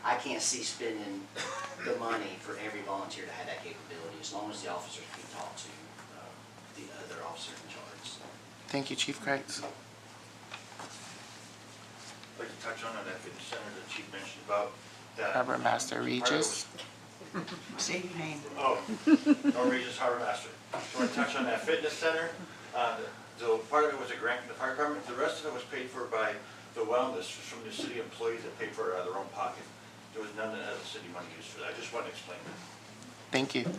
I can't see spending the money for every volunteer to have that capability, as long as the officers can talk to the other officer in charge. Thank you, Chief Kreitz. I'd like to touch on that fitness center that Chief mentioned about that. Harbor Master Regis. Say your name. Oh, no Regis Harbor Master. I want to touch on that fitness center. The part of it was a grant from the fire department. The rest of it was paid for by the wellness from the city employees that paid for it out of their own pocket. There was none of the city money used for that. I just want to explain that. Thank you.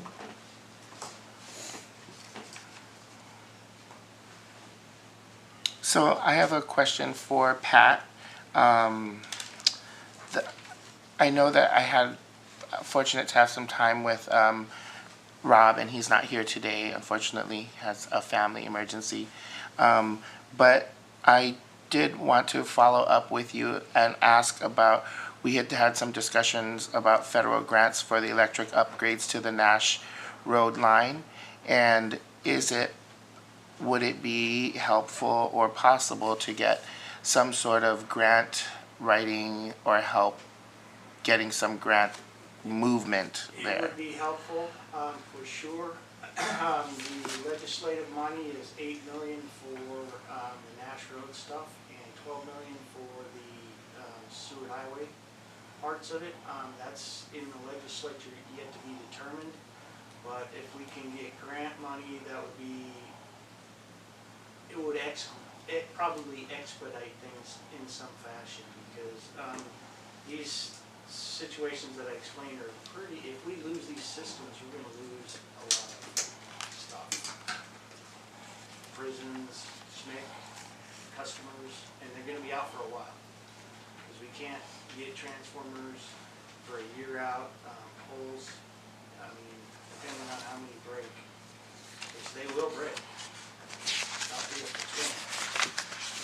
So I have a question for Pat. I know that I had fortunate to have some time with Rob, and he's not here today. Unfortunately, he has a family emergency. But I did want to follow up with you and ask about, we had some discussions about federal grants for the electric upgrades to the Nash Road line. And would it be helpful or possible to get some sort of grant writing or help getting some grant movement there? It would be helpful, for sure. The legislative money is $8 million for the Nash Road stuff and $12 million for the Stewart Highway parts of it. That's in the legislature yet to be determined. But if we can get grant money, that would be, it would probably expedite things in some fashion, because these situations that I explained are pretty, if we lose these systems, we're gonna lose a lot of stuff. Prisons, SMIC, customers, and they're gonna be out for a while. Because we can't get transformers for a year out, poles, I mean, depending on how many break, which they will break. Not be able to swing.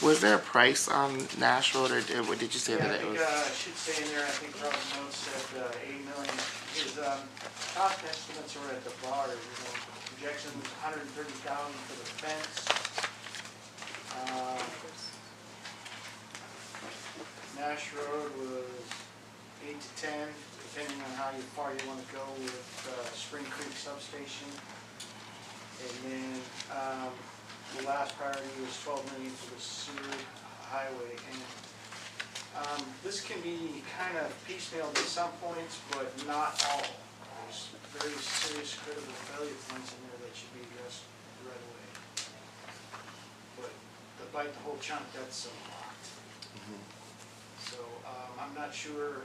Was there a price on Nash Road, or did you say that it was? I should say in there, I think Rob's notes said $8 million. His cost estimates are at the bar, projections $130,000 for the fence. Nash Road was 8 to 10, depending on how far you want to go with Spring Creek substation. And then the last priority was $12 million for the Stewart Highway. And this can be kind of piecemealed at some points, but not all. There's very serious critical failure points in there that should be addressed right away. But to bite the whole chunk, that's a lot. So I'm not sure,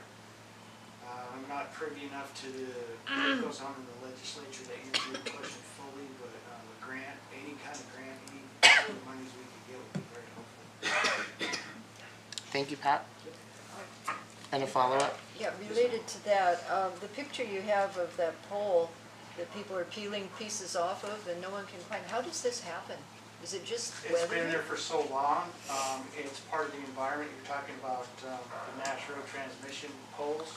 I'm not privy enough to what goes on in the legislature to answer your question fully, but a grant, any kind of grant, any monies we could get would be very helpful. Thank you, Pat. And a follow-up? Yeah, related to that, the picture you have of that pole that people are peeling pieces off of and no one can find, how does this happen? Is it just weather? It's been there for so long. It's part of the environment. You're talking about the Nash Road transmission poles.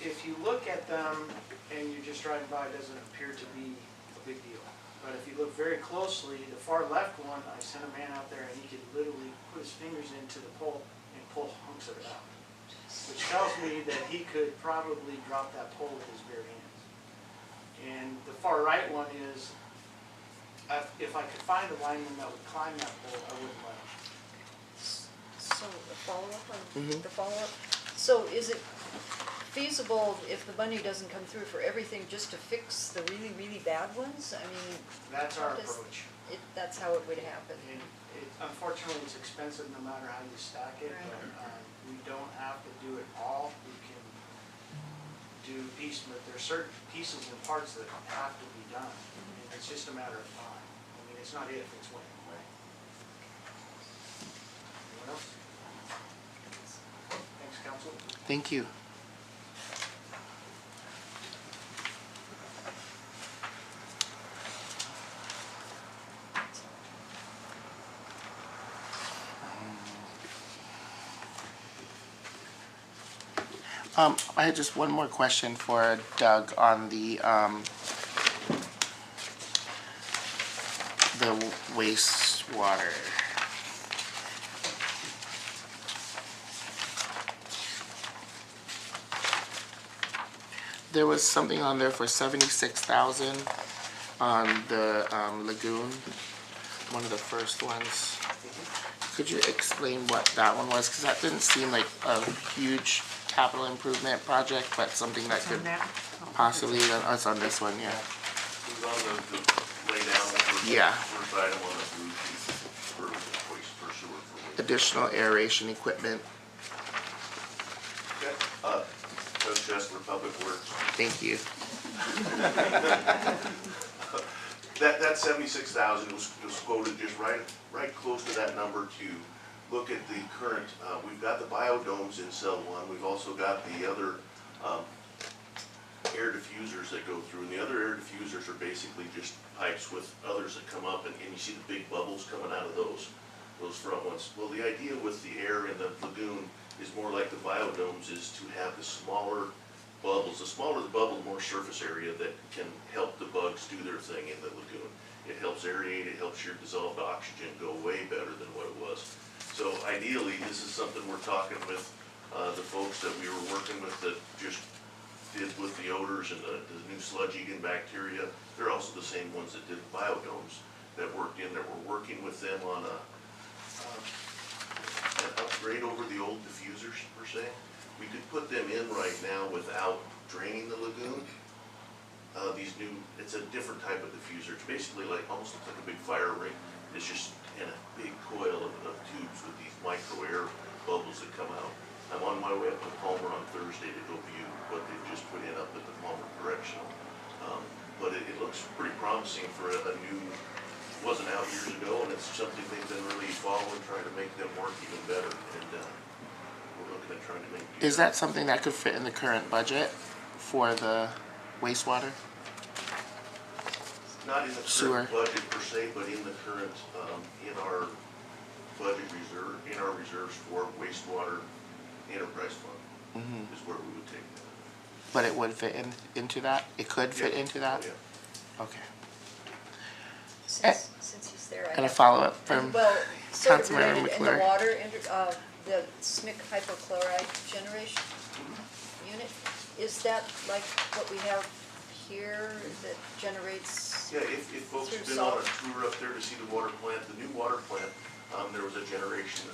If you look at them and you're just driving by, it doesn't appear to be a big deal. But if you look very closely, the far left one, I sent a man out there and he could literally put his fingers into the pole and pull hunks of it out. Which tells me that he could probably drop that pole with his bare hands. And the far right one is, if I could find a lineman that would climb that pole, I wouldn't let him. So a follow-up on the follow-up? So is it feasible, if the money doesn't come through for everything, just to fix the really, really bad ones? I mean, That's our approach. That's how it would happen. And unfortunately, it's expensive no matter how you stack it, Right. but we don't have to do it all. We can do piecemeal. There are certain pieces and parts that have to be done. And it's just a matter of time. I mean, it's not if, it's when. Anyone else? Thanks, council. Thank you. I had just one more question for Doug on the wastewater. There was something on there for 76,000 on the lagoon, one of the first ones. Could you explain what that one was? Because that didn't seem like a huge capital improvement project, but something that could possibly, it's on this one, yeah. It was on the lay down, the Yeah. first item on the blue sheet for waste, for sewer, for waste. Additional aeration equipment. Coach Chesler, Public Works. Thank you. That 76,000 was quoted just right close to that number to look at the current, we've got the biodomes in cell one, we've also got the other air diffusers that go through, and the other air diffusers are basically just pipes with others that come up, and you see the big bubbles coming out of those front ones. Well, the idea with the air in the lagoon is more like the biodomes, is to have the smaller bubbles. The smaller the bubble, the more surface area that can help the bugs do their thing in the lagoon. It helps aerate, it helps your dissolved oxygen go way better than what it was. So ideally, this is something we're talking with the folks that we were working with that just did with the odors and the new sludge-eating bacteria. They're also the same ones that did the biodomes that worked in there. We're working with them on an upgrade over the old diffusers, per se. We could put them in right now without draining the lagoon. These new, it's a different type of diffuser. It's basically like, almost looks like a big fire ring. It's just in a big coil of tubes with these micro air bubbles that come out. I'm on my way up to Palmer on Thursday to go view what they've just put in up at the Palmer Correctional. But it looks pretty promising for a new, wasn't out years ago, and it's something they've been really following, trying to make them work even better. And we're looking at trying to make. Is that something that could fit in the current budget for the wastewater? Not in the Sewer. current budget per se, but in the current, in our budget reserve, in our reserves for wastewater enterprise fund, is where we would take that. But it would fit into that? It could fit Yeah. into that? Oh, yeah. Okay. Since he's there, I And a have. follow-up from Well, sort of Councilmember related, in the McClure. water, the SMIC hypochlorite generation unit, is that like what we have here that generates? Yeah, if folks have been on a tour up there to see the water plant, the new water plant, there was a generation,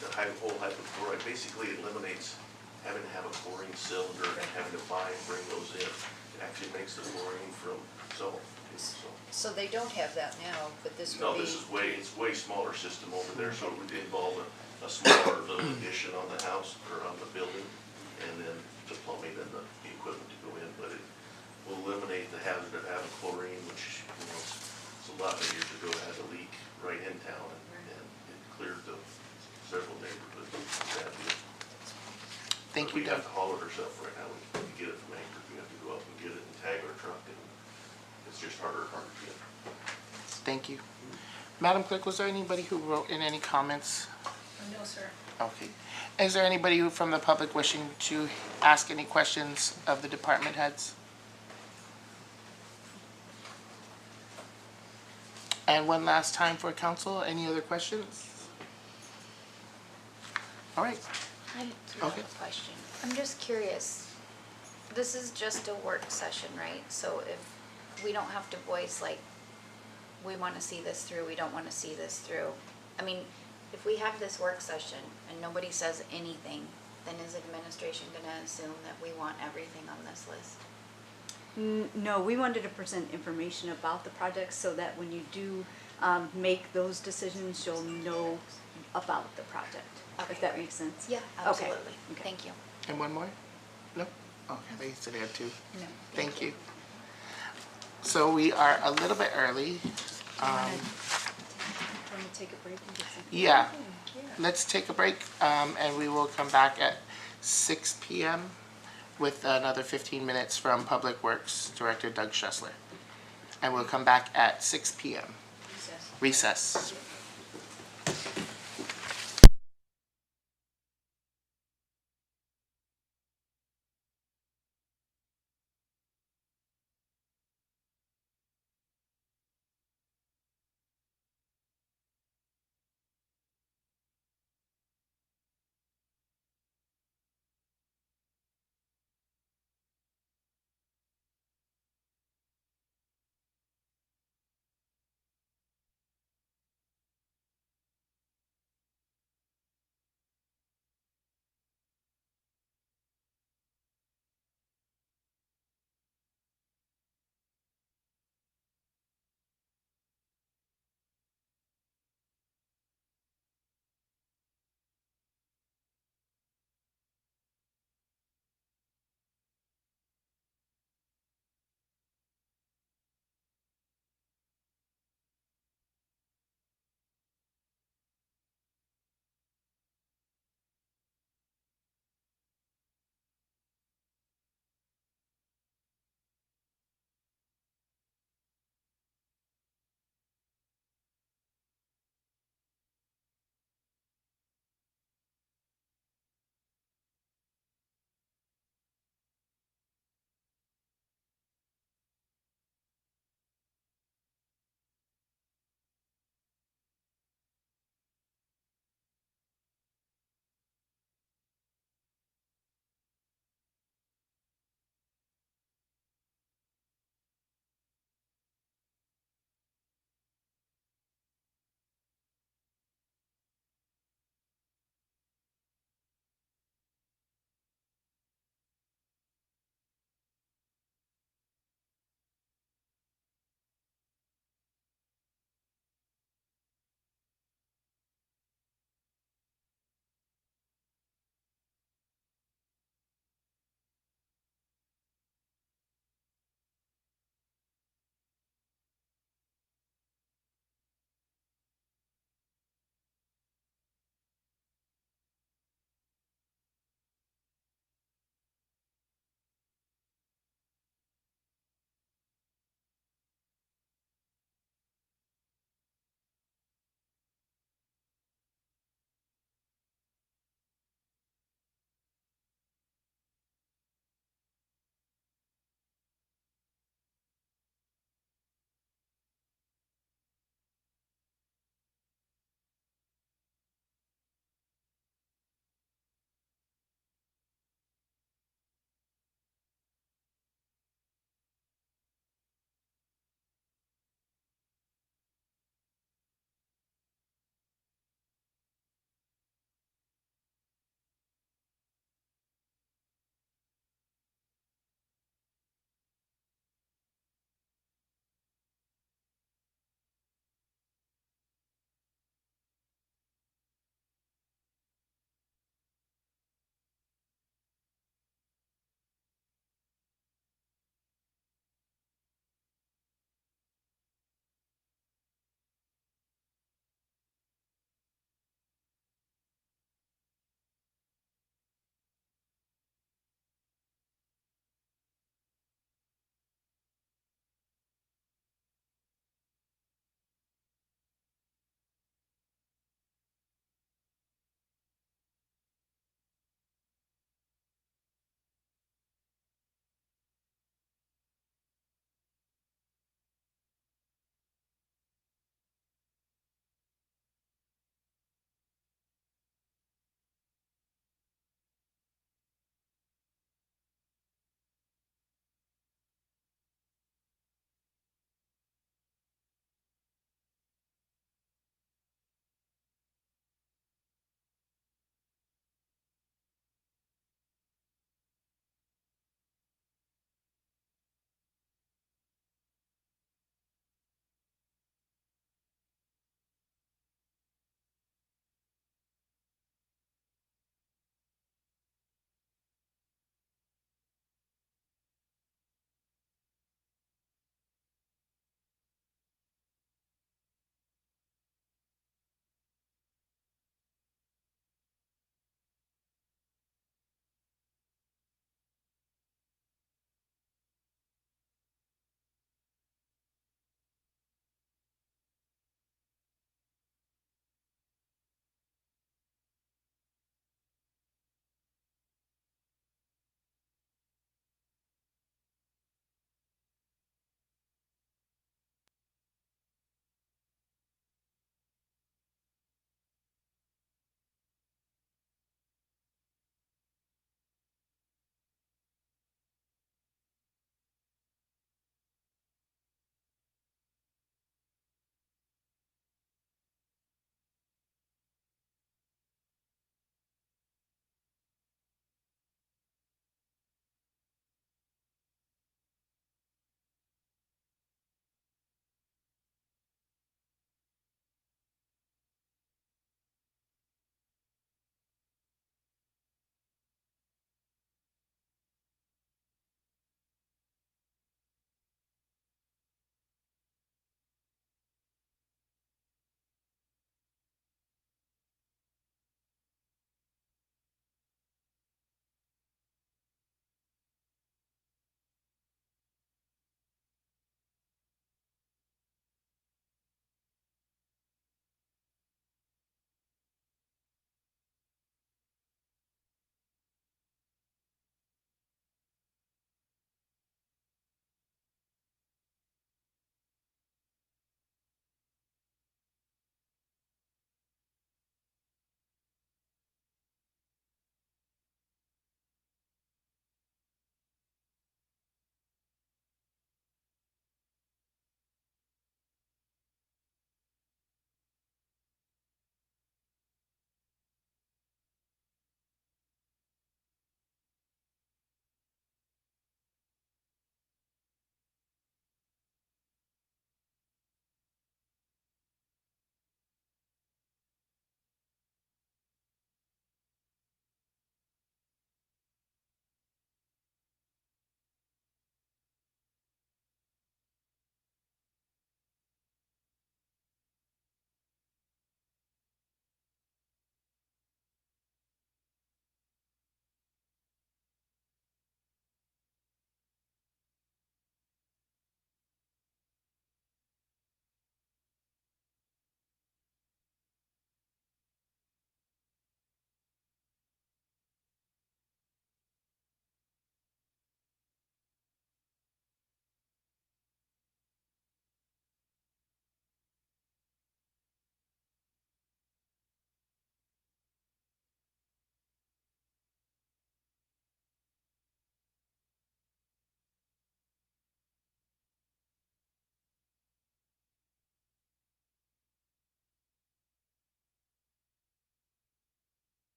the whole hypochlorite, basically eliminates having to have a chlorine cylinder and having to buy and bring those in. It actually makes the chlorine from salt. So they don't have that now, but this No, would be. this is it's way smaller system over there, so it would involve a smaller little addition on the house or on the building, and then the plumbing and the equipment to go in, but it will eliminate the hazard of having chlorine, which, you know, it's a lot of years ago, it had a leak right in town, and it cleared the several neighborhoods. Thank you, We have Doug. to haul it ourselves right now, we get it from Anchor, we have to go up and get it and tag our truck, and it's just harder and harder to get. Thank you. Madam Clerk, was there anybody who wrote in any comments? No, sir. Okay. Is there anybody from the public wishing to ask any questions of the department heads? And one last time for council, any other questions? All right. I have Okay. a question. I'm just curious, this is just a work session, right? So if we don't have to voice like, we want to see this through, we don't want to see this through. I mean, if we have this work session and nobody says anything, then is administration gonna assume that we want everything on this list? No, we wanted to present information about the project so that when you do make those decisions, you'll know about the project, if that makes sense. Yeah, Okay. absolutely. Okay. Thank you. And one more? No? Okay, they said they had two. No. Thank you. So we are a little bit early. want to take a break and get some? Yeah. Yeah. Let's take a break, and we will come back at 6 p.m. with another 15 minutes from Public Works Director Doug Schessler. And we'll come back at 6 p.m. Recess.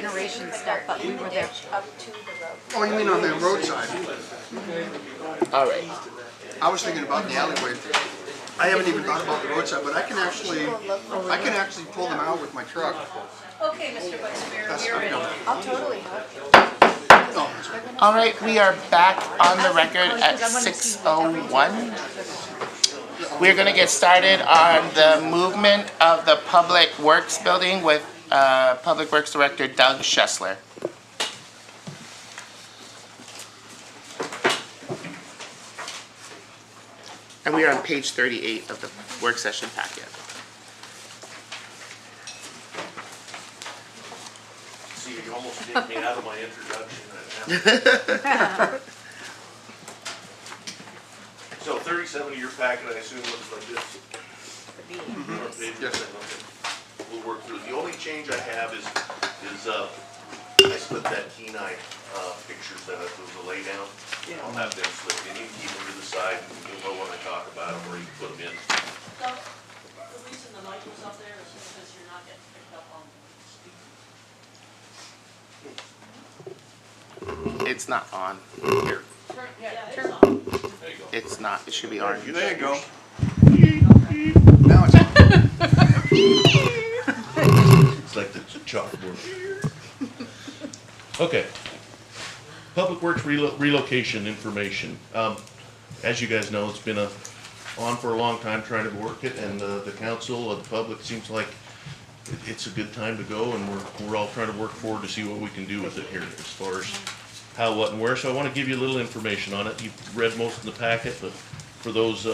generation stuff, but we were there. Up to the road. Oh, you mean on the roadside? All right. I was thinking about the alleyway. I haven't even thought about the roadside, but I can actually pull them out with my truck. Okay, Mr. Vice That's Mayor, we're ready. I'll totally help you. Oh, that's right. All right, we are back on the record at 6:01. We're going to get started on the movement of the Public Works building with Public Works Director Doug Schessler. And we are on page 38 of the work session packet. See, you almost kicked me out of my introduction. So 37 of your packet, I assume, looks like this. More pages, Yes. okay. We'll work through. The only change I have is I split that Kenai pictures that was a lay down. I'll have them slipped in. You can keep them to the side and you'll know when I talk about them where you can put them in. So, the reason the mic was up there is because you're not getting picked up on speaker. It's not on here. Yeah, it's on. There you go. It's not. It should be orange. There you go. Now it's on. It's like the chalkboard. Okay. Public Works relocation information. As you guys know, it's been on for a long time trying to work it, and the council, the public, seems like it's a good time to go, and we're all trying to work forward to see what we can do with it here as far as how, what, and where. So I want to give you a little information on it. You've read most in the packet, but for those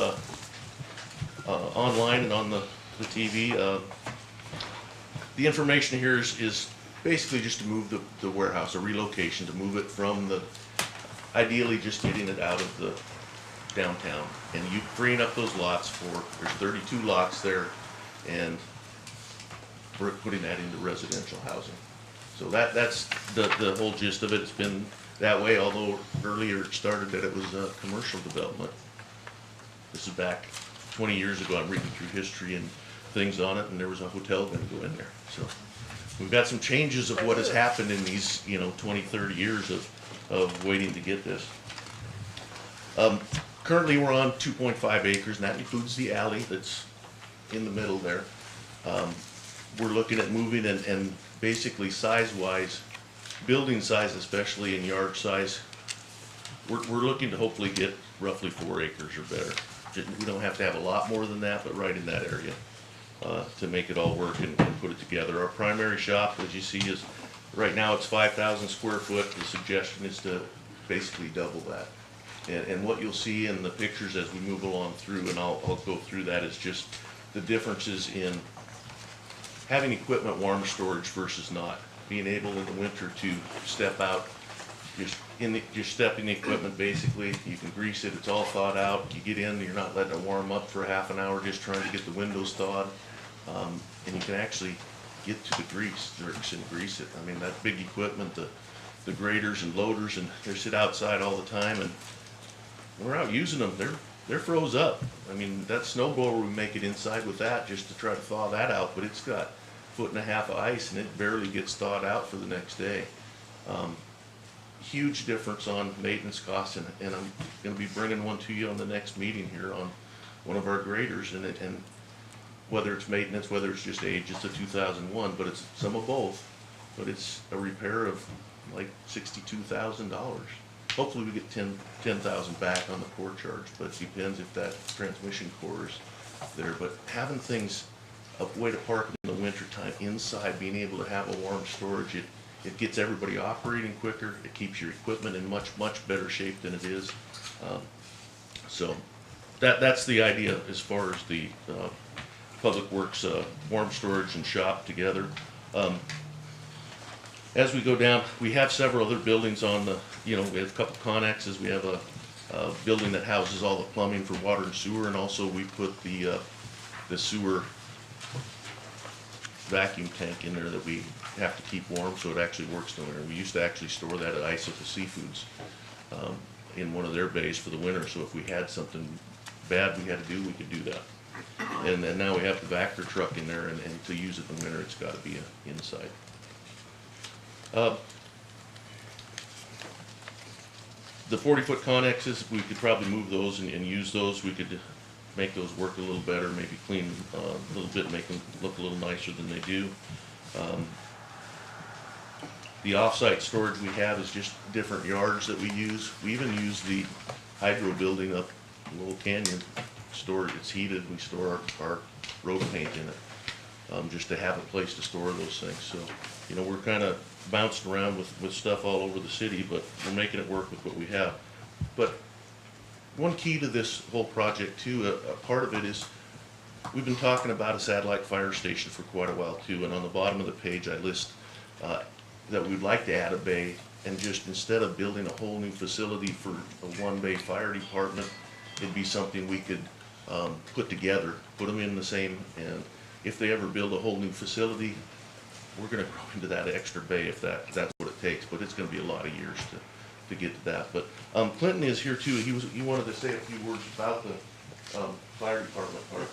online and on the TV, the information here is basically just to move the warehouse, a relocation, to move it from ideally just getting it out of the downtown. And you freeing up those lots there's 32 lots there, and we're putting that into residential housing. So that's the whole gist of it. It's been that way, although earlier it started that it was a commercial development. This is back 20 years ago. I'm reading through history and things on it, and there was a hotel going to go in there. So we've got some changes of what has happened in these, 20, 30 years of waiting to get this. Currently, we're on 2.5 acres, and that includes the alley that's in the middle there. We're looking at moving and basically size-wise, building size especially, and yard size, we're looking to hopefully get roughly 4 acres or better. We don't have to have a lot more than that, but right in that area to make it all work and put it together. Our primary shop, as you see, is right now it's 5,000 square foot. The suggestion is to basically double that. And what you'll see in the pictures as we move along through, and I'll go through that, is just the differences in having equipment warm storage versus not. Being able in the winter to step out, you're stepping the equipment basically, you can grease it, it's all thawed out, you get in, you're not letting it warm up for half an hour just trying to get the windows thawed. And you can actually get to the grease and grease it. I mean, that big equipment, the graders and loaders, and they sit outside all the time, and we're out using them, they're froze up. I mean, that snow blower, we make it inside with that just to try to thaw that out, but it's got 1.5 feet of ice and it barely gets thawed out for the next day. Huge difference on maintenance costs, and I'm going to be bringing one to you on the next meeting here on one of our graders, and whether it's maintenance, whether it's just age, it's a 2001, but it's some of both, but it's a repair of like $62,000. Hopefully we get 10,000 back on the core charge, but it depends if that transmission core is there. But having things a way to park in the winter time inside, being able to have a warm storage, it gets everybody operating quicker. It keeps your equipment in much better shape than it is. So that's the idea as far as the Public Works warm storage and shop together. As we go down, we have several other buildings on the, we have a couple connexes. We have a building that houses all the plumbing for water and sewer, and also we put the sewer vacuum tank in there that we have to keep warm so it actually works in the winter. We used to actually store that at Isoka Seafoods in one of their bays for the winter, so if we had something bad we had to do, we could do that. And now we have the Vector truck in there, and to use it in the winter, it's got to be inside. The 40-foot connexes, we could probably move those and use those. We could make those work a little better, maybe clean them a little bit, make them look a little nicer than they do. The off-site storage we have is just different yards that we use. We even use the hydro building up in Little Canyon. It's heated, we store our road paint in it, just to have a place to store those things. So, you know, we're kind of bounced around with stuff all over the city, but we're making it work with what we have. But one key to this whole project too, a part of it is we've been talking about a satellite fire station for quite a while too, and on the bottom of the page I list that we'd like to add a bay, and just instead of building a whole new facility for a one-bay fire department, it'd be something we could put together, put them in the same, and if they ever build a whole new facility, we're going to grow into that extra bay if that's what it takes, but it's going to be a lot of years to get to that. But Clinton is here too. He wanted to say a few words about the fire department part.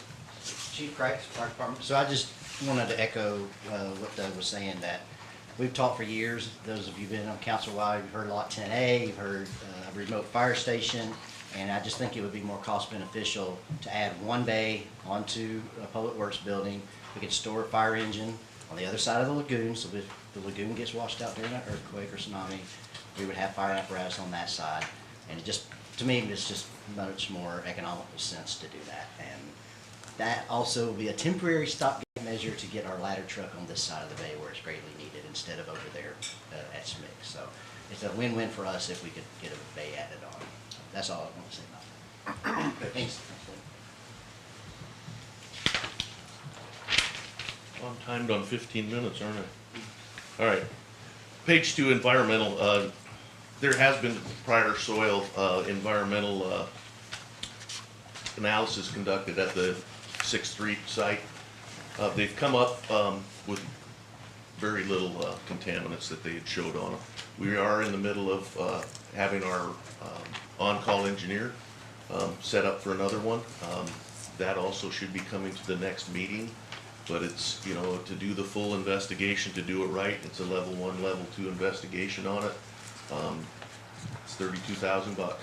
Chief Craig's Fire Department. So I just wanted to echo what Doug was saying, that we've talked for years. Those of you who've been on council a while, you've heard a lot 10A, you've heard a remote fire station, and I just think it would be more cost beneficial to add one bay onto a public works building. We could store a fire engine on the other side of the lagoon, so if the lagoon gets washed out during an earthquake or tsunami, we would have fire apparatus on that side. And it just, to me, it's just much more economical sense to do that. And that also will be a temporary stopgap measure to get our ladder truck on this side of the bay where it's greatly needed instead of over there at SMIC. So it's a win-win for us if we could get a bay added on. That's all I want to say about that. Thanks. I'm timed on 15 minutes, aren't I? All right. Page 2, environmental. There has been prior soil environmental analysis conducted at the 6th Street site. They've come up with very little contaminants that they had showed on them. We are in the middle of having our on-call engineer set up for another one. That also should be coming to the next meeting. But it's, you know, to do the full investigation, to do it right, it's a level 1, level 2 investigation on it. It's $32,000.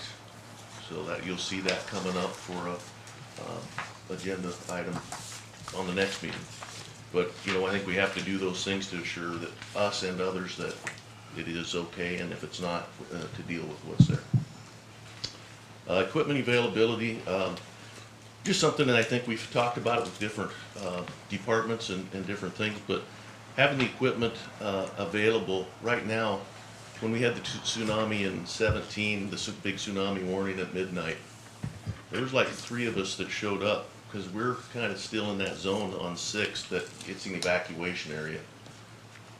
So that you'll see that coming up for a agenda item on the next meeting. But, you know, I think we have to do those things to assure that us and others that it is okay, and if it's not, to deal with what's there. Equipment availability. Just something that I think we've talked about with different departments and different things, but having the equipment available right now, when we had the tsunami in 17, the big tsunami warning at midnight, there was like 3 of us that showed up because we're kind of still in that zone on 6th that it's an evacuation area.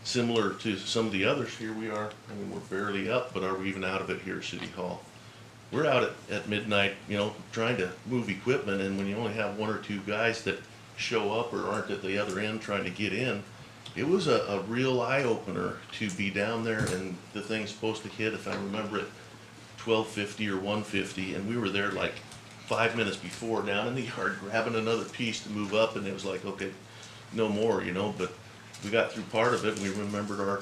Similar to some of the others, here we are, I mean, we're barely up, but are we even out of it here at City Hall? We're out at midnight, you know, trying to move equipment, and when you only have 1 or 2 guys that show up or aren't at the other end trying to get in, it was a real eye-opener to be down there, and the thing's supposed to hit, if I remember it, 12:50 or 1:50, and we were there like 5 minutes before, down in the yard, grabbing another piece to move up, and it was like, okay, no more, you know, but we got through part of it, and we remembered our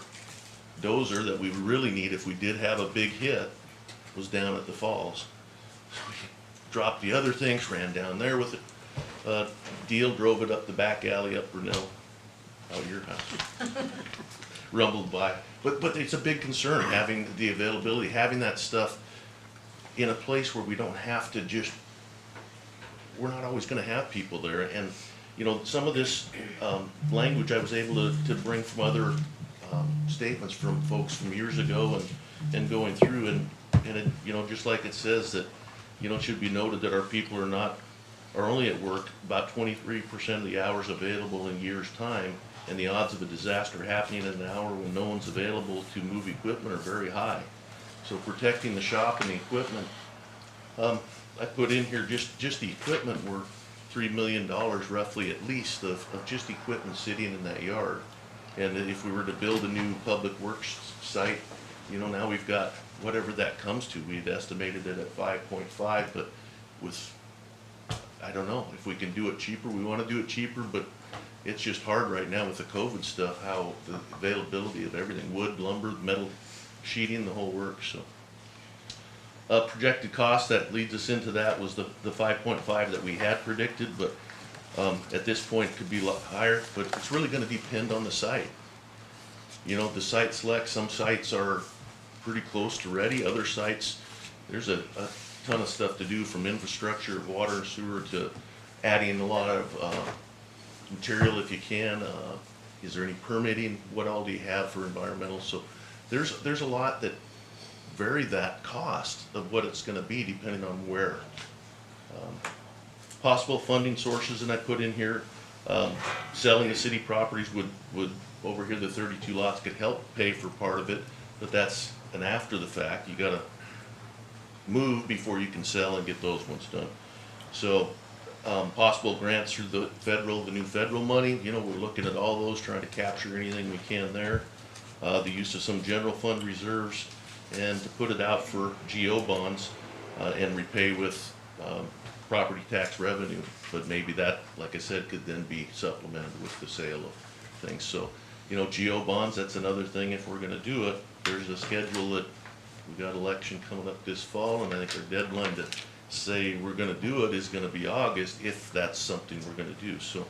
dozer that we really need if we did have a big hit was down at the falls. So we dropped the other things, ran down there with it, deal, drove it up the back alley up Brunel, out your house, rumbled by. But it's a big concern, having the availability, having that stuff in a place where we don't have to just, we're not always gonna have people there. And, you know, some of this language I was able to bring from other statements from folks from years ago and going through, and it, you know, just like it says that, you know, it should be noted that our people are only at work about 23% of the hours available in years' time, and the odds of a disaster happening in an hour when no one's available to move equipment are very high. So protecting the shop and the equipment, I put in here just the equipment were $3 million roughly at least of just equipment sitting in that yard. And if we were to build a new public works site, you know, now we've got whatever that comes to. We'd estimated it at 5.5, but with, I don't know, if we can do it cheaper, we want to do it cheaper, but it's just hard right now with the COVID stuff, how the availability of everything, wood, lumber, metal sheeting, the whole works, so. Projected cost that leads us into that was the 5.5 that we had predicted, but at this point it could be a lot higher, but it's really gonna depend on the site. You know, the site select, some sites are pretty close to ready, other sites, there's a ton of stuff to do, from infrastructure, water and sewer, to adding a lot of material if you can. Is there any permitting? What all do you have for environmental? So there's a lot that vary that cost of what it's gonna be depending on where. Possible funding sources, and I put in here, selling the city properties would over here, the 32 lots could help pay for part of it, but that's an after the fact. You gotta move before you can sell and get those ones done. So possible grants through the new federal money, you know, we're looking at all those, trying to capture anything we can there. The use of some general fund reserves, and to put it out for GO bonds and repay with property tax revenue. But maybe that, like I said, could then be supplemented with the sale of things. So, you know, GO bonds, that's another thing if we're gonna do it. There's a schedule that, we got election coming up this fall, and I think our deadline to say we're gonna do it is gonna be August, if that's something we're gonna do. So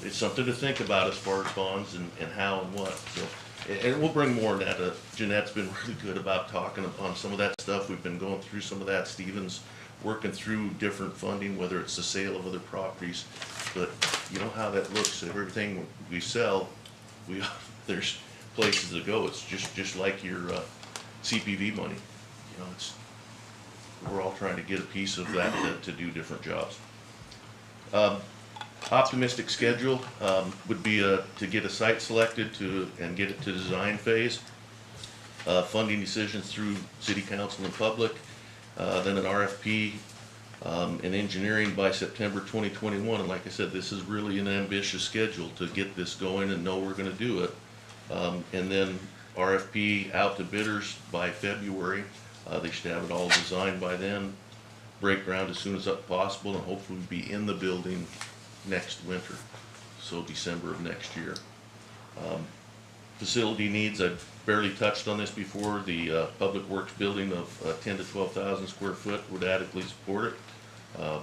it's something to think about as far as bonds and how and what. So, and we'll bring more on that. Jeanette's been really good about talking on some of that stuff. We've been going through some of that. Stephen's working through different funding, whether it's the sale of other properties. But you know how that looks. Everything we sell, there's places to go. It's just like your CPV money. You know, we're all trying to get a piece of that to do different jobs. Optimistic schedule would be to get a site selected and get it to design phase. Funding decisions through city council and public. Then an RFP and engineering by September 2021. And like I said, this is really an ambitious schedule to get this going and know we're going to do it. And then RFP out to bidders by February. They should have it all designed by then. Break ground as soon as possible, and hopefully be in the building next winter, so December of next year. Facility needs, I've barely touched on this before. The public works building of 10 to 12,000 square foot would adequately support it.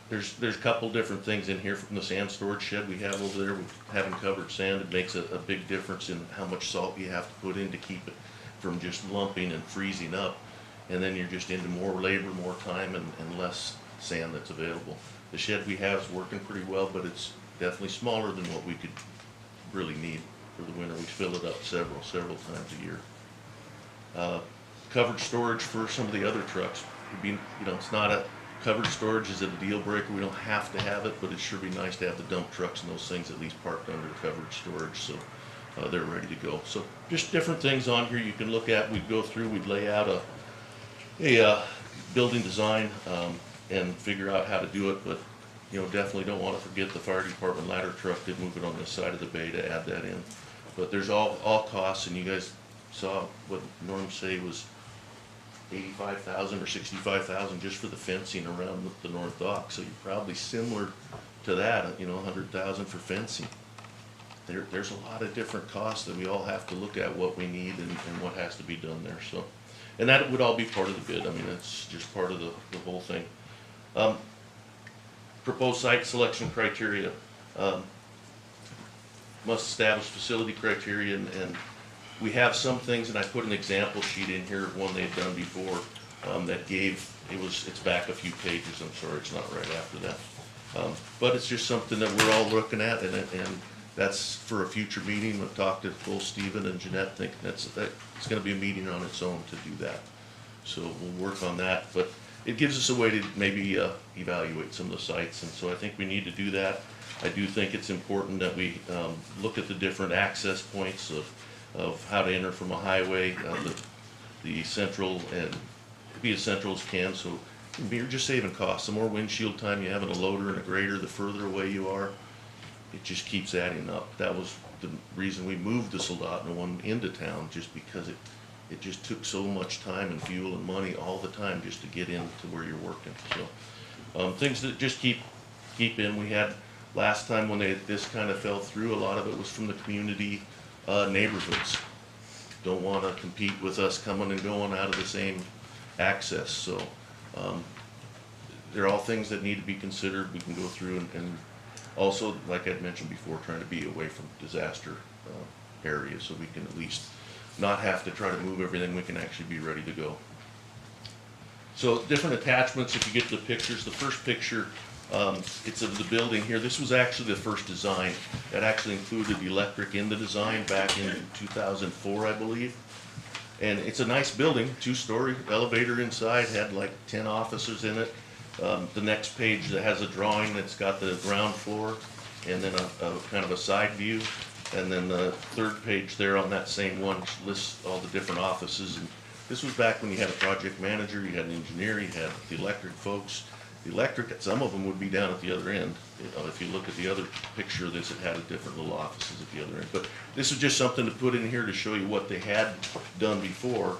There's a couple different things in here from the sand storage shed we have over there. We haven't covered sand. It makes a big difference in how much salt you have to put in to keep it from just lumping and freezing up. And then you're just into more labor, more time, and less sand that's available. The shed we have is working pretty well, but it's definitely smaller than what we could really need for the winter. We fill it up several times a year. Covered storage for some of the other trucks would be, you know, it's not a covered storage is a deal breaker. We don't have to have it, but it sure be nice to have the dump trucks and those things at least parked under covered storage, so they're ready to go. So just different things on here you can look at. We'd go through, we'd lay out a building design and figure out how to do it, but you know, definitely don't want to forget the fire department ladder truck. Did move it on this side of the bay to add that in. But there's all costs, and you guys saw what Norm say was 85,000 or 65,000 just for the fencing around the north dock. So you're probably similar to that, you know, 100,000 for fencing. There's a lot of different costs that we all have to look at what we need and what has to be done there. So, and that would all be part of the bid. I mean, it's just part of the whole thing. Proposed site selection criteria. Must establish facility criteria, and we have some things, and I put an example sheet in here of one they've done before that gave, it's back a few pages, I'm sorry, it's not right after that. But it's just something that we're all looking at, and that's for a future meeting. We've talked to both Stephen and Jeanette, think it's gonna be a meeting on its own to do that. So we'll work on that, but it gives us a way to maybe evaluate some of the sites, and so I think we need to do that. I do think it's important that we look at the different access points of how to enter from a highway, the central, and be as central as can, so you're just saving costs. The more windshield time you have in a loader and a grader, the further away you are, it just keeps adding up. That was the reason we moved the Soldotna one into town, just because it just took so much time and fuel and money all the time just to get into where you're working. So things that just keep keep in. We had, last time when this kind of fell through, a lot of it was from the community neighborhoods. Don't want to compete with us coming and going out of the same access, so they're all things that need to be considered. We can go through and also, like I'd mentioned before, trying to be away from disaster areas so we can at least not have to try to move everything. We can actually be ready to go. So different attachments, if you get the pictures, the first picture, it's of the building here. This was actually the first design. That actually included electric in the design back in 2004, I believe. And it's a nice building, 2-story, elevator inside, had like 10 offices in it. The next page that has a drawing that's got the ground floor and then a kind of a side view. And then the third page there on that same one lists all the different offices. And this was back when you had a project manager, you had an engineer, you had the electric folks. The electric, some of them would be down at the other end. If you look at the other picture of this, it had a different little offices at the other end. But this is just something to put in here to show you what they had done before.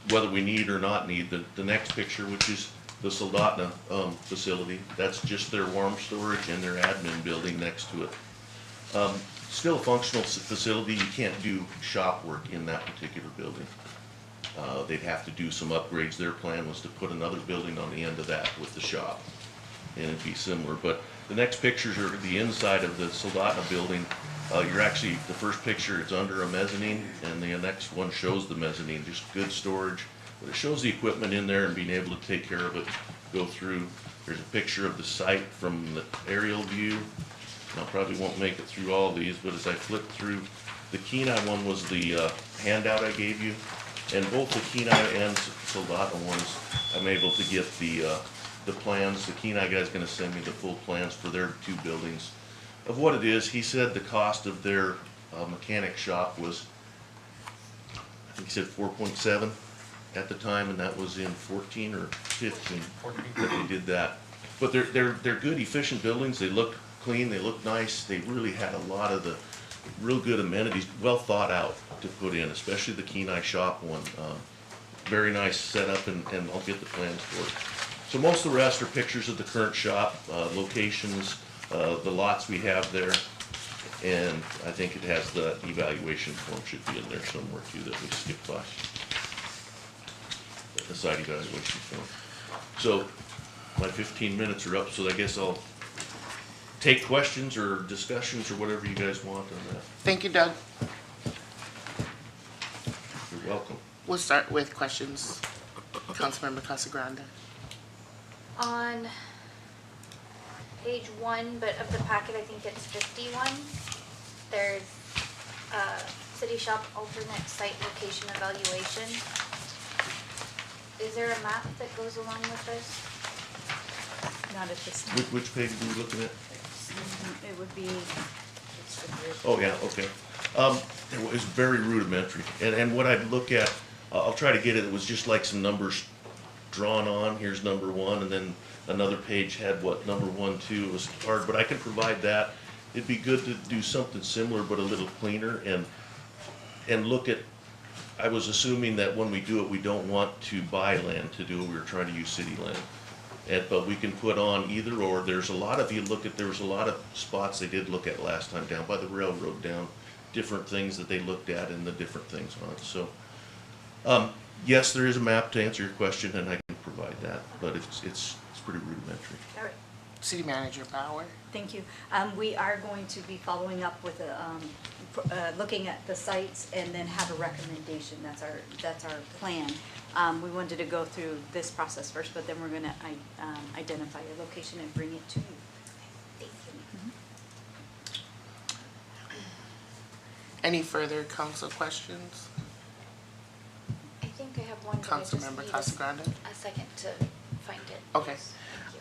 Whether we need or not need. The next picture, which is the Soldotna facility, that's just their warm storage and their admin building next to it. Still a functional facility. You can't do shop work in that particular building. They'd have to do some upgrades. Their plan was to put another building on the end of that with the shop, and it'd be similar. But the next pictures are the inside of the Soldotna building. You're actually, the first picture, it's under a mezzanine, and the next one shows the mezzanine, just good storage. But it shows the equipment in there and being able to take care of it, go through. There's a picture of the site from the aerial view. I probably won't make it through all these, but as I flip through, the Kenai one was the handout I gave you. And both the Kenai and Soldotna ones, I'm able to get the plans. The Kenai guy's gonna send me the full plans for their 2 buildings. Of what it is, he said the cost of their mechanic shop was, I think he said 4.7 at the time, and that was in 14 or 15 that they did that. But they're good, efficient buildings. They look clean, they look nice. They really had a lot of the real good amenities, well thought out to put in, especially the Kenai shop one. Very nice setup, and I'll get the plans for it. So most of the rest are pictures of the current shop, locations, the lots we have there, and I think it has the evaluation form should be in there somewhere too that we skipped by. The site evaluation form. So my 15 minutes are up, so I guess I'll take questions or discussions or whatever you guys want on that. Thank you, Doug. You're welcome. We'll start with questions. Councilmember Casagrande. On page 1, but of the packet, I think it's 51, there's city shop alternate site location evaluation. Is there a map that goes along with this? Not at this time. Which page are we looking at? It would be, Oh, yeah, okay. It was very rudimentary, and what I'd look at, I'll try to get it, it was just like some numbers drawn on, here's number 1, and then another page had what number 1, 2, it was hard, but I can provide that. It'd be good to do something similar, but a little cleaner, and look at, I was assuming that when we do it, we don't want to buy land to do it, we were trying to use city land. But we can put on either or. There's a lot of, there was a lot of spots they did look at last time down by the railroad, down different things that they looked at and the different things on it. So, yes, there is a map to answer your question, and I can provide that, but it's pretty rudimentary. all right. City Manager Bauer. Thank you. We are going to be following up with looking at the sites and then have a recommendation. That's our plan. We wanted to go through this process first, but then we're going to identify a location and bring it to you. Thank you. Any further council questions? I think I have one, but I just Councilmember need Casagrande? a second to find it. Okay. Yes,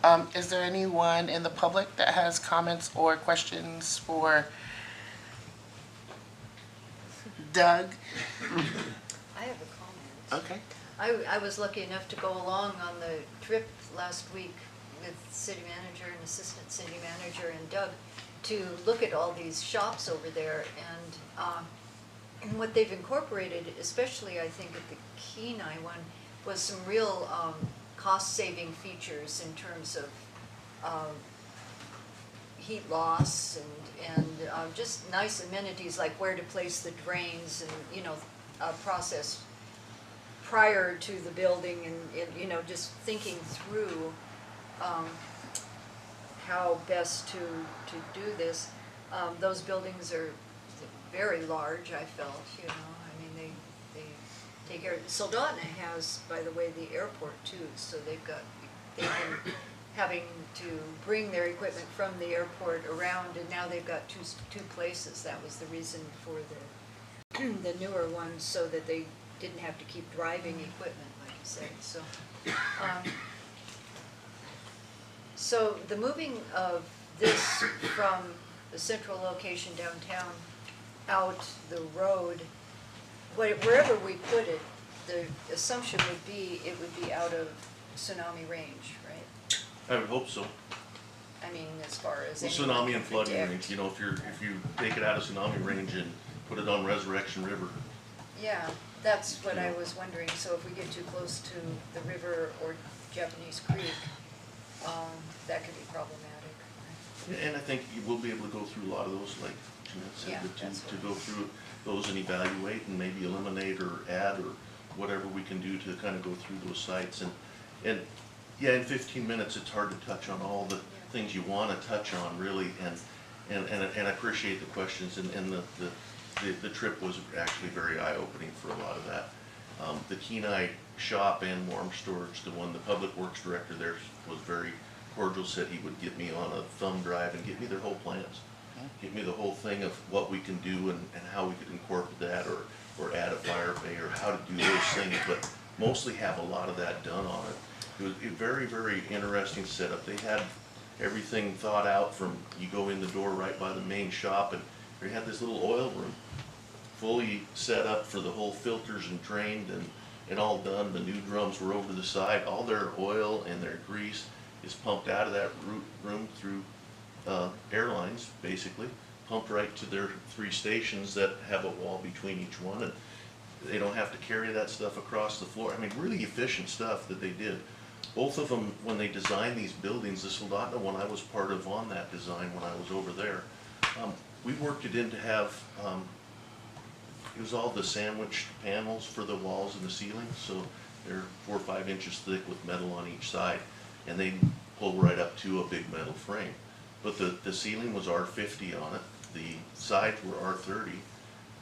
thank you. Is there anyone in the public that has comments or questions for Doug? I have a comment. Okay. I was lucky enough to go along on the trip last week with city manager and assistant city manager and Doug to look at all these shops over there, and what they've incorporated, especially I think at the Kenai one, was some real cost-saving features in terms of heat loss and just nice amenities like where to place the drains and, you know, process prior to the building and, you know, just thinking through how best to do this. Those buildings are very large, I felt, you know, I mean, they take care. Soldotna has, by the way, the airport too, so they've been having to bring their equipment from the airport around, and now they've got two places. That was the reason for the newer ones, so that they didn't have to keep driving equipment, like you said, so. So the moving of this from the central location downtown out the road, wherever we put it, the assumption would be it would be out of tsunami range, right? I would hope so. I mean, as far as Well, anyone tsunami can and flooding predict. range, you know, if you take it out of tsunami range and put it on Resurrection River, Yeah, that's what I was wondering, so if we get too close to the river or Japanese Creek, that could be problematic. and I think you will be able to go through a lot of those, like Jeanette said, Yeah, but that's to go through those and evaluate and maybe eliminate or add or whatever we can do to kind of go through those sites. And yeah, in 15 minutes, it's hard to touch on all the things you want to touch on, really, and I appreciate the questions, and the trip was actually very eye-opening for a lot of that. The Kenai shop and warm storage, the public works director there was very cordial, said he would get me on a thumb drive and get me their whole plans. Give me the whole thing of what we can do and how we could incorporate that or add a fire bay or how to do those things, but mostly have a lot of that done on it. It was a very, very interesting setup. They had everything thought out from, you go in the door right by the main shop, and they had this little oil room fully set up for the whole filters and drained and all done. The new drums were over the side. All their oil and their grease is pumped out of that room through airlines, basically, pumped right to their 3 stations that have a wall between each one, and they don't have to carry that stuff across the floor. I mean, really efficient stuff that they did. Both of them, when they designed these buildings, the Soldotna one I was part of on that design when I was over there, we worked it in to have, it was all the sandwiched panels for the walls and the ceiling, so they're 4 or 5 inches thick with metal on each side, and they pull right up to a big metal frame. But the ceiling was R50 on it, the sides were R30,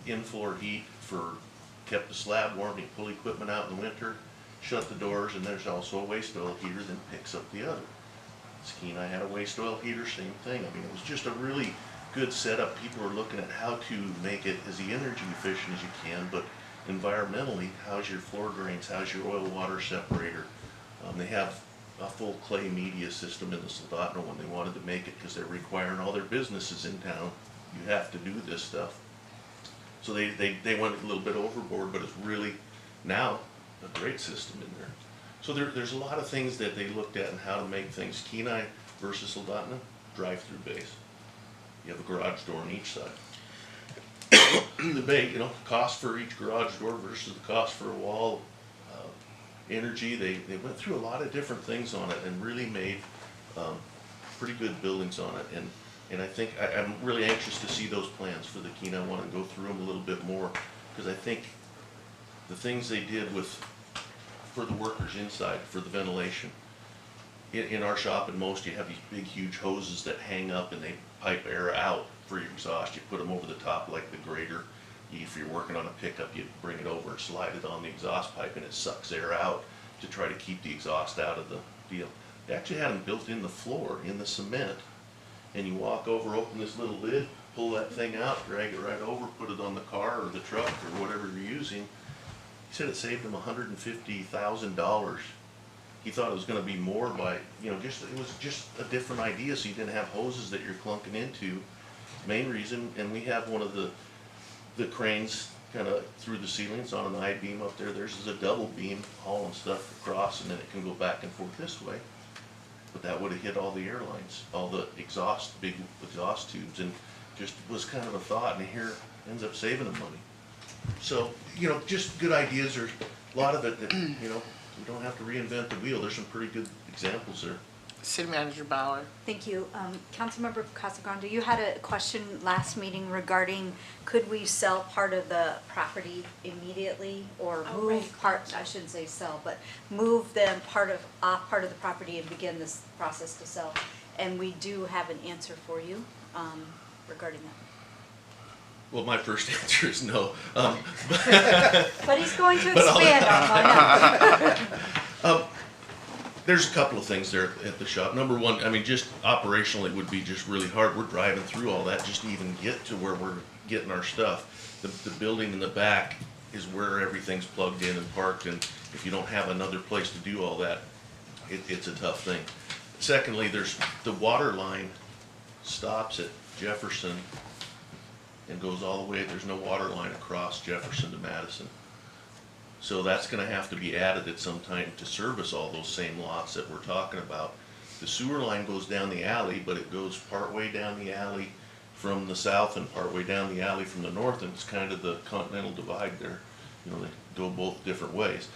in-floor heat kept the slab warm. You pull equipment out in the winter, shut the doors, and there's also a waste oil heater that picks up the other. Kenai had a waste oil heater, same thing. I mean, it was just a really good setup. People are looking at how to make it as energy efficient as you can, but environmentally, how's your floor drains, how's your oil water separator. They have a full clay media system in the Soldotna when they wanted to make it, because they're requiring all their businesses in town, you have to do this stuff. So they went a little bit overboard, but it's really now a great system in there. So there's a lot of things that they looked at and how to make things. Kenai versus Soldotna, drive-through bays. You have a garage door on each side. The bay, you know, cost for each garage door versus the cost for a wall, energy, they went through a lot of different things on it and really made pretty good buildings on it. And I think I'm really anxious to see those plans for the Kenai one and go through them a little bit more, because I think the things they did for the workers inside, for the ventilation. In our shop and most, you have these big huge hoses that hang up and they pipe air out for your exhaust. You put them over the top like the grater. If you're working on a pickup, you bring it over and slide it on the exhaust pipe and it sucks air out to try to keep the exhaust out of the deal. They actually had them built in the floor, in the cement, and you walk over, open this little lid, pull that thing out, drag it right over, put it on the car or the truck or whatever you're using. He said it saved him $150,000. He thought it was going to be more by, you know, it was just a different idea, so you didn't have hoses that you're clunking into. Main reason, and we have one of the cranes kind of through the ceilings on an I-beam up there. Theirs is a double beam hauling stuff across, and then it can go back and forth this way. But that would have hit all the airlines, all the big exhaust tubes, and just was kind of a thought, and here ends up saving them money. So, you know, just good ideas. There's a lot of it that, you know, we don't have to reinvent the wheel. There's some pretty good examples there. City Manager Bauer. Thank you. Councilmember Casagrande, you had a question last meeting regarding could we sell part of the property immediately or Oh, move right. part, I shouldn't say sell, but move them off part of the property and begin this process to sell. And we do have an answer for you regarding that. Well, my first answer is no. But he's going to expand on that. There's a couple of things there at the shop. Number one, I mean, just operationally it would be just really hard. We're driving through all that just to even get to where we're getting our stuff. The building in the back is where everything's plugged in and parked, and if you don't have another place to do all that, it's a tough thing. Secondly, there's the water line stops at Jefferson and goes all the way. There's no water line across Jefferson to Madison. So that's gonna have to be added at some time to service all those same lots that we're talking about. The sewer line goes down the alley, but it goes partway down the alley from the south and partway down the alley from the north, and it's kind of the continental divide there. You know, they go both different ways.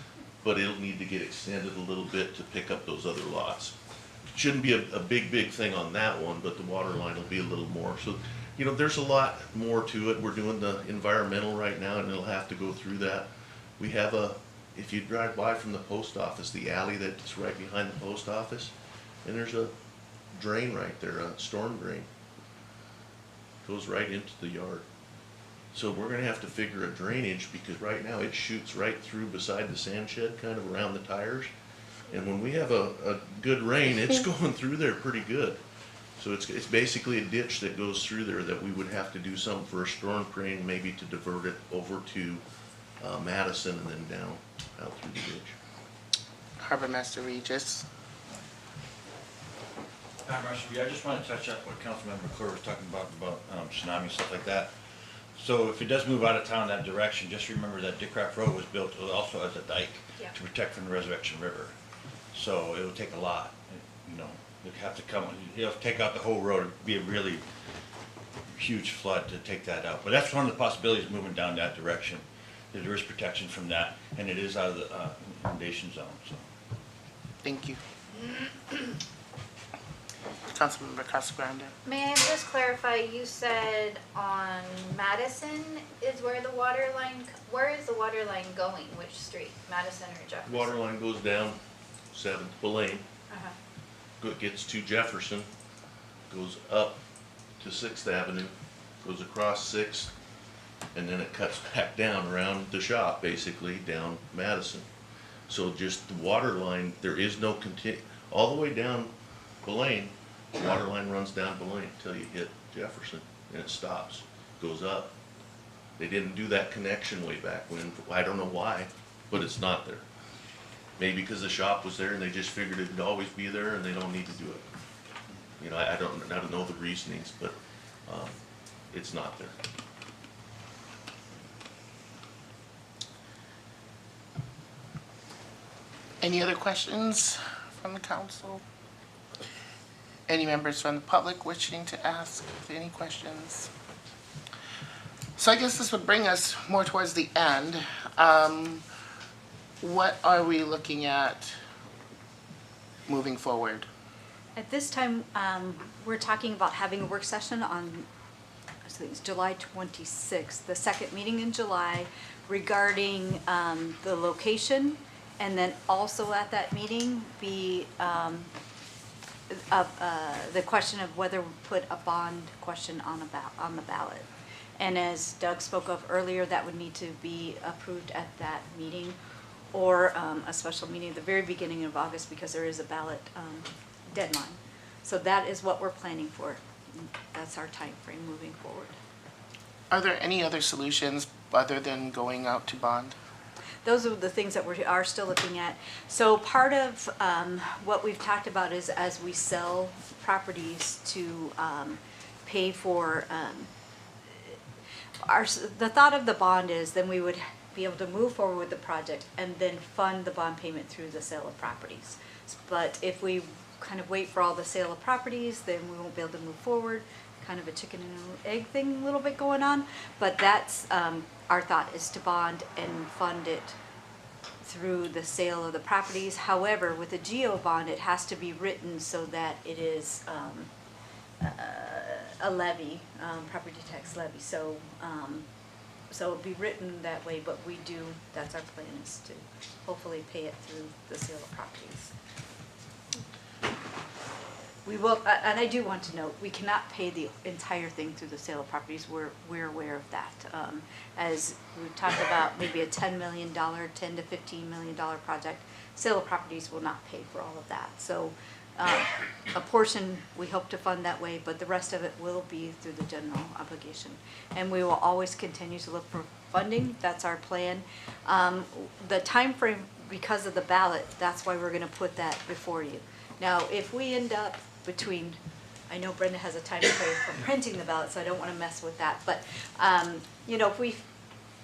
But it'll need to get extended a little bit to pick up those other lots. Shouldn't be a big thing on that one, but the water line will be a little more. So, you know, there's a lot more to it. We're doing the environmental right now, and it'll have to go through that. We have if you drive by from the post office, the alley that's right behind the post office, and there's a drain right there, a storm drain. Goes right into the yard. So we're gonna have to figure a drainage, because right now it shoots right through beside the sand shed, kind of around the tires. And when we have a good rain, it's going through there pretty good. So it's basically a ditch that goes through there that we would have to do something for a storm drain, maybe to divert it over to Madison and then down out through the ditch. Harbor Master Regis. Hi, Marshall. I just want to touch up what Councilmember McClure was talking about tsunami and stuff like that. So if it does move out of town that direction, just remember that Dick Craft Road was built also as a dike to protect from the Resurrection River. So it'll take a lot, you know. You'd have to you'll have to take out the whole road. It'd be a really huge flood to take that out. But that's one of the possibilities moving down that direction. There is protection from that, and it is out of the inundation zone. So. Thank you. Councilmember Casagrande. May I just clarify, you said on Madison is where the water line, where is the water line going? Which street? Madison or Jefferson? Water line goes down 7th Belane, gets to Jefferson, goes up to 6th Avenue, goes across 6th, and then it cuts back down around the shop, basically, down Madison. So just the water line, there is no all the way down Belane, the water line runs down Belane until you hit Jefferson, and it stops, goes up. They didn't do that connection way back when. I don't know why, but it's not there. Maybe because the shop was there and they just figured it'd always be there and they don't need to do it. You know, I don't know the reasonings, but it's not there. Any other questions from the council? Any members from the public wishing to ask any questions? So I guess this would bring us more towards the end. What are we looking at moving forward? At this time, we're talking about having a work session on, I think it's July 26th, the second meeting in July, regarding the location, and then also at that meeting be the question of whether we put a bond question on the ballot. And as Doug spoke of earlier, that would need to be approved at that meeting, or a special meeting at the very beginning of August, because there is a ballot deadline. So that is what we're planning for. That's our time frame moving forward. Are there any other solutions other than going out to bond? Those are the things that we are still looking at. So part of what we've talked about is as we sell properties to pay for, the thought of the bond is then we would be able to move forward with the project and then fund the bond payment through the sale of properties. But if we kind of wait for all the sale of properties, then we won't be able to move forward. Kind of a chicken and egg thing a little bit going on. But that's our thought, is to bond and fund it through the sale of the properties. However, with a GO bond, it has to be written so that it is a levy, property tax levy. So, so it'll be written that way, but we do, that's our plan, is to hopefully pay it through the sale of properties. We will, and I do want to note, we cannot pay the entire thing through the sale of properties. We're aware of that. As we talked about, maybe a $10 million, $10 to $15 million project, sale of properties will not pay for all of that. So a portion we hope to fund that way, but the rest of it will be through the general obligation. And we will always continue to look for funding. That's our plan. The time frame, because of the ballot, that's why we're going to put that before you. Now, if we end up between, I know Brenda has a time frame for printing the ballot, so I don't want to mess with that, but, you know, if we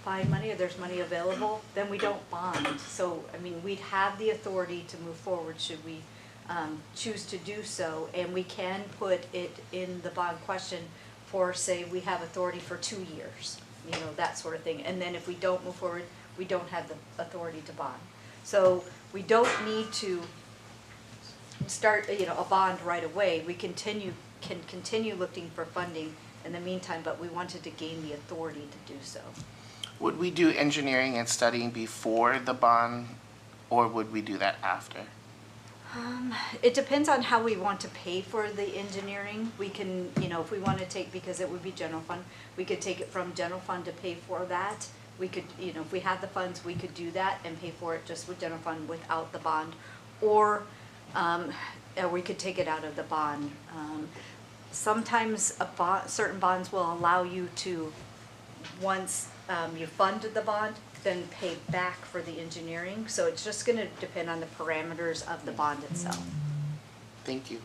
find money or there's money available, then we don't bond. So, I mean, we'd have the authority to move forward should we choose to do so, and we can put it in the bond question for, say, we have authority for 2 years, you know, that sort of thing. And then if we don't move forward, we don't have the authority to bond. So we don't need to start, you know, a bond right away. We can continue looking for funding in the meantime, but we wanted to gain the authority to do so. Would we do engineering and studying before the bond, or would we do that after? It depends on how we want to pay for the engineering. We can, you know, if we want to take, because it would be general fund, we could take it from general fund to pay for that. We could, you know, if we had the funds, we could do that and pay for it just with general fund without the bond. Or we could take it out of the bond. Sometimes certain bonds will allow you to, once you fund the bond, then pay back for the engineering. So it's just going to depend on the parameters of the bond itself. Thank you.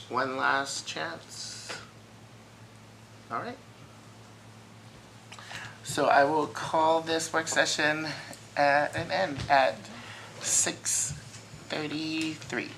One last chance. All right. So I will call this work session an end at 6:33.